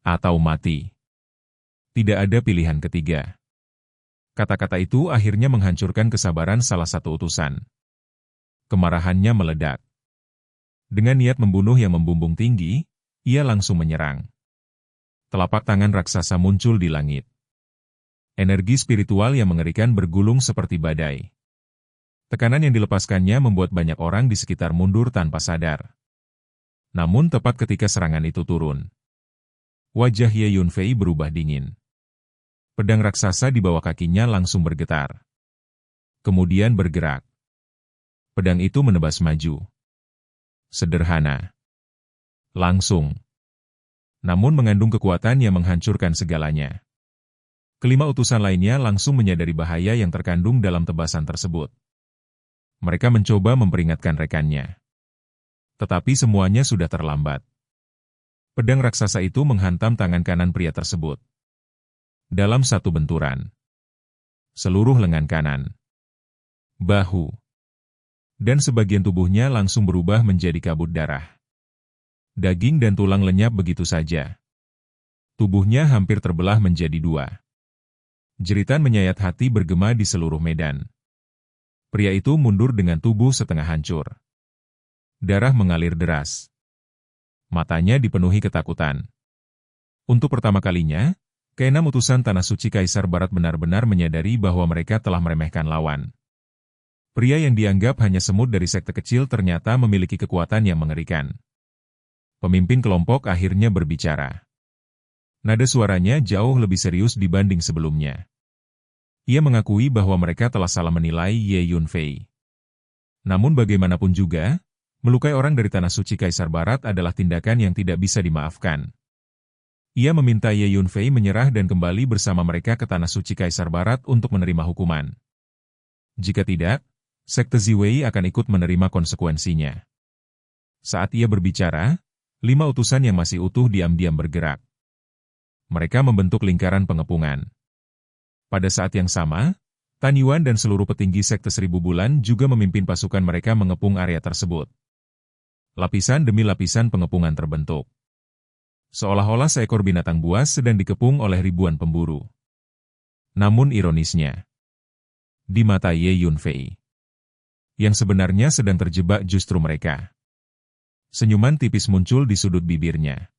Atau mati. Tidak ada pilihan ketiga. Kata-kata itu akhirnya menghancurkan kesabaran salah satu utusan. Kemarahannya meledak. Dengan niat membunuh yang membumbung tinggi, ia langsung menyerang. Telapak tangan raksasa muncul di langit. Energi spiritual yang mengerikan bergulung seperti badai. Tekanan yang dilepaskannya membuat banyak orang di sekitar mundur tanpa sadar. Namun tepat ketika serangan itu turun, wajah Ye Yunfei berubah dingin. Pedang raksasa di bawah kakinya langsung bergetar. Kemudian bergerak. Pedang itu menebas maju. Sederhana. Langsung. Namun mengandung kekuatan yang menghancurkan segalanya. Kelima utusan lainnya langsung menyadari bahaya yang terkandung dalam tebasan tersebut. Mereka mencoba memperingatkan rekannya. Tetapi semuanya sudah terlambat. Pedang raksasa itu menghantam tangan kanan pria tersebut. Dalam satu benturan. Seluruh lengan kanan, bahu, dan sebagian tubuhnya langsung berubah menjadi kabut darah. Daging dan tulang lenyap begitu saja. Tubuhnya hampir terbelah menjadi dua. Jeritan menyayat hati bergema di seluruh medan. Pria itu mundur dengan tubuh setengah hancur. Darah mengalir deras. Matanya dipenuhi ketakutan. Untuk pertama kalinya, ke-6 utusan Tanah Suci Kaisar Barat benar-benar menyadari bahwa mereka telah meremehkan lawan. Pria yang dianggap hanya semut dari sekte kecil ternyata memiliki kekuatan yang mengerikan. Pemimpin kelompok akhirnya berbicara. Nada suaranya jauh lebih serius dibanding sebelumnya. Ia mengakui bahwa mereka telah salah menilai Ye Yunfei. Namun bagaimanapun juga, melukai orang dari Tanah Suci Kaisar Barat adalah tindakan yang tidak bisa dimaafkan. Ia meminta Ye Yunfei menyerah dan kembali bersama mereka ke Tanah Suci Kaisar Barat untuk menerima hukuman. Jika tidak, Sekte Ziwei akan ikut menerima konsekuensinya. Saat ia berbicara, 5 utusan yang masih utuh diam-diam bergerak. Mereka membentuk lingkaran pengepungan. Pada saat yang sama, Tan Yuan dan seluruh petinggi Sekte Seribu Bulan juga memimpin pasukan mereka mengepung area tersebut. Lapisan demi lapisan pengepungan terbentuk. Seolah-olah seekor binatang buas sedang dikepung oleh ribuan pemburu. Namun ironisnya, di mata Ye Yunfei, yang sebenarnya sedang terjebak justru mereka. Senyuman tipis muncul di sudut bibirnya.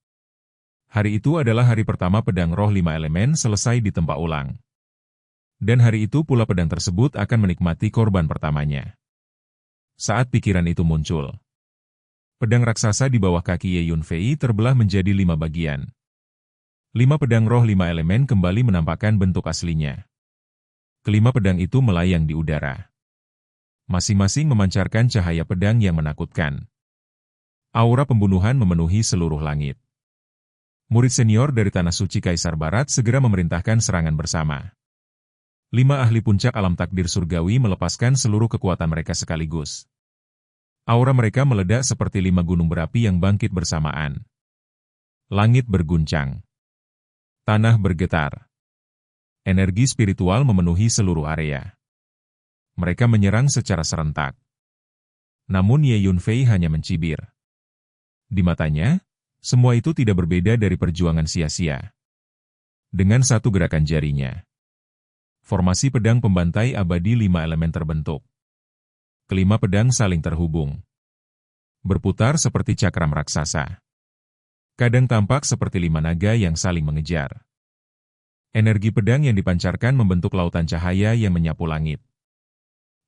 Hari itu adalah hari pertama pedang roh 5 elemen selesai ditempa ulang. Dan hari itu pula pedang tersebut akan menikmati korban pertamanya. Saat pikiran itu muncul, pedang raksasa di bawah kaki Ye Yunfei terbelah menjadi 5 bagian. 5 pedang roh 5 elemen kembali menampakkan bentuk aslinya. Kelima pedang itu melayang di udara. Masing-masing memancarkan cahaya pedang yang menakutkan. Aura pembunuhan memenuhi seluruh langit. Murid senior dari Tanah Suci Kaisar Barat segera memerintahkan serangan bersama. 5 ahli puncak alam takdir surgawi melepaskan seluruh kekuatan mereka sekaligus. Aura mereka meledak seperti 5 gunung berapi yang bangkit bersamaan. Langit berguncang. Tanah bergetar. Energi spiritual memenuhi seluruh area. Mereka menyerang secara serentak. Namun Ye Yunfei hanya mencibir. Di matanya, semua itu tidak berbeda dari perjuangan sia-sia. Dengan satu gerakan jarinya, formasi pedang pembantai abadi 5 elemen terbentuk. Kelima pedang saling terhubung. Berputar seperti cakram raksasa. Kadang tampak seperti 5 naga yang saling mengejar. Energi pedang yang dipancarkan membentuk lautan cahaya yang menyapu langit.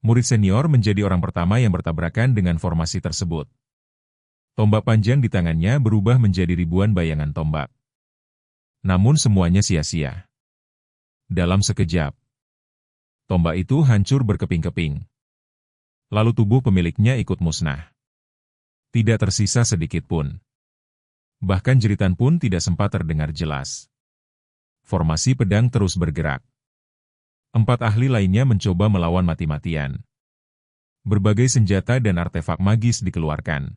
Murid senior menjadi orang pertama yang bertabrakan dengan formasi tersebut. Tombak panjang di tangannya berubah menjadi ribuan bayangan tombak. Namun semuanya sia-sia. Dalam sekejap, tombak itu hancur berkeping-keping. Lalu tubuh pemiliknya ikut musnah. Tidak tersisa sedikit pun. Bahkan jeritan pun tidak sempat terdengar jelas. Formasi pedang terus bergerak. 4 ahli lainnya mencoba melawan mati-matian. Berbagai senjata dan artefak magis dikeluarkan.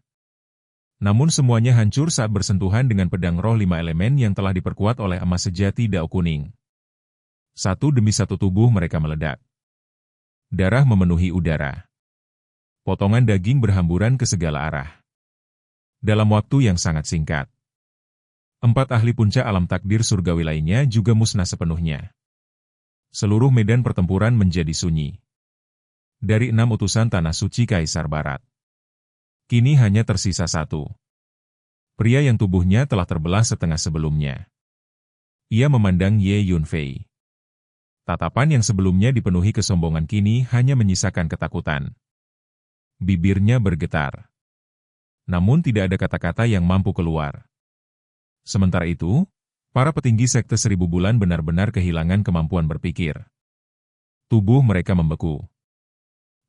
Namun semuanya hancur saat bersentuhan dengan pedang roh 5 elemen yang telah diperkuat oleh emas sejati Dao Kuning. Satu demi satu tubuh mereka meledak. Darah memenuhi udara. Potongan daging berhamburan ke segala arah. Dalam waktu yang sangat singkat, 4 ahli puncak alam takdir surgawi lainnya juga musnah sepenuhnya. Seluruh medan pertempuran menjadi sunyi. Dari 6 utusan Tanah Suci Kaisar Barat, kini hanya tersisa 1. Pria yang tubuhnya telah terbelah setengah sebelumnya. Ia memandang Ye Yunfei. Tatapan yang sebelumnya dipenuhi kesombongan kini hanya menyisakan ketakutan. Bibirnya bergetar. Namun tidak ada kata-kata yang mampu keluar. Sementara itu, para petinggi Sekte Seribu Bulan benar-benar kehilangan kemampuan berpikir. Tubuh mereka membeku.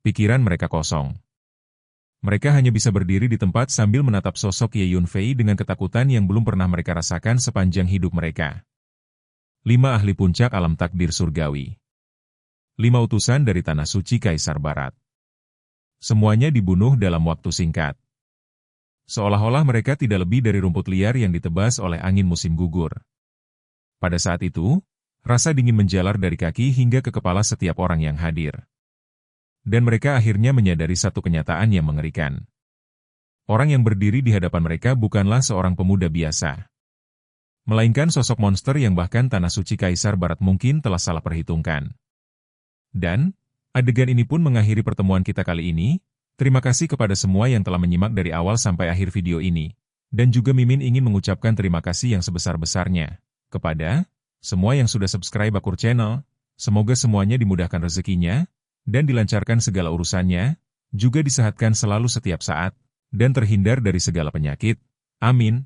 Pikiran mereka kosong. Mereka hanya bisa berdiri di tempat sambil menatap sosok Ye Yunfei dengan ketakutan yang belum pernah mereka rasakan sepanjang hidup mereka. 5 ahli puncak alam takdir surgawi. 5 utusan dari Tanah Suci Kaisar Barat. Semuanya dibunuh dalam waktu singkat. Seolah-olah mereka tidak lebih dari rumput liar yang ditebas oleh angin musim gugur. Pada saat itu, rasa dingin menjalar dari kaki hingga ke kepala setiap orang yang hadir. Dan mereka akhirnya menyadari satu kenyataan yang mengerikan. Orang yang berdiri di hadapan mereka bukanlah seorang pemuda biasa, melainkan sosok monster yang bahkan Tanah Suci Kaisar Barat mungkin telah salah perhitungkan. Dan, adegan ini pun mengakhiri pertemuan kita kali ini. Terima kasih kepada semua yang telah menyimak dari awal sampai akhir video ini. Dan juga Mimin ingin mengucapkan terima kasih yang sebesar-besarnya kepada semua yang sudah subscribe Akur Channel. Semoga semuanya dimudahkan rezekinya, dan dilancarkan segala urusannya, juga disehatkan selalu setiap saat, dan terhindar dari segala penyakit. Amin.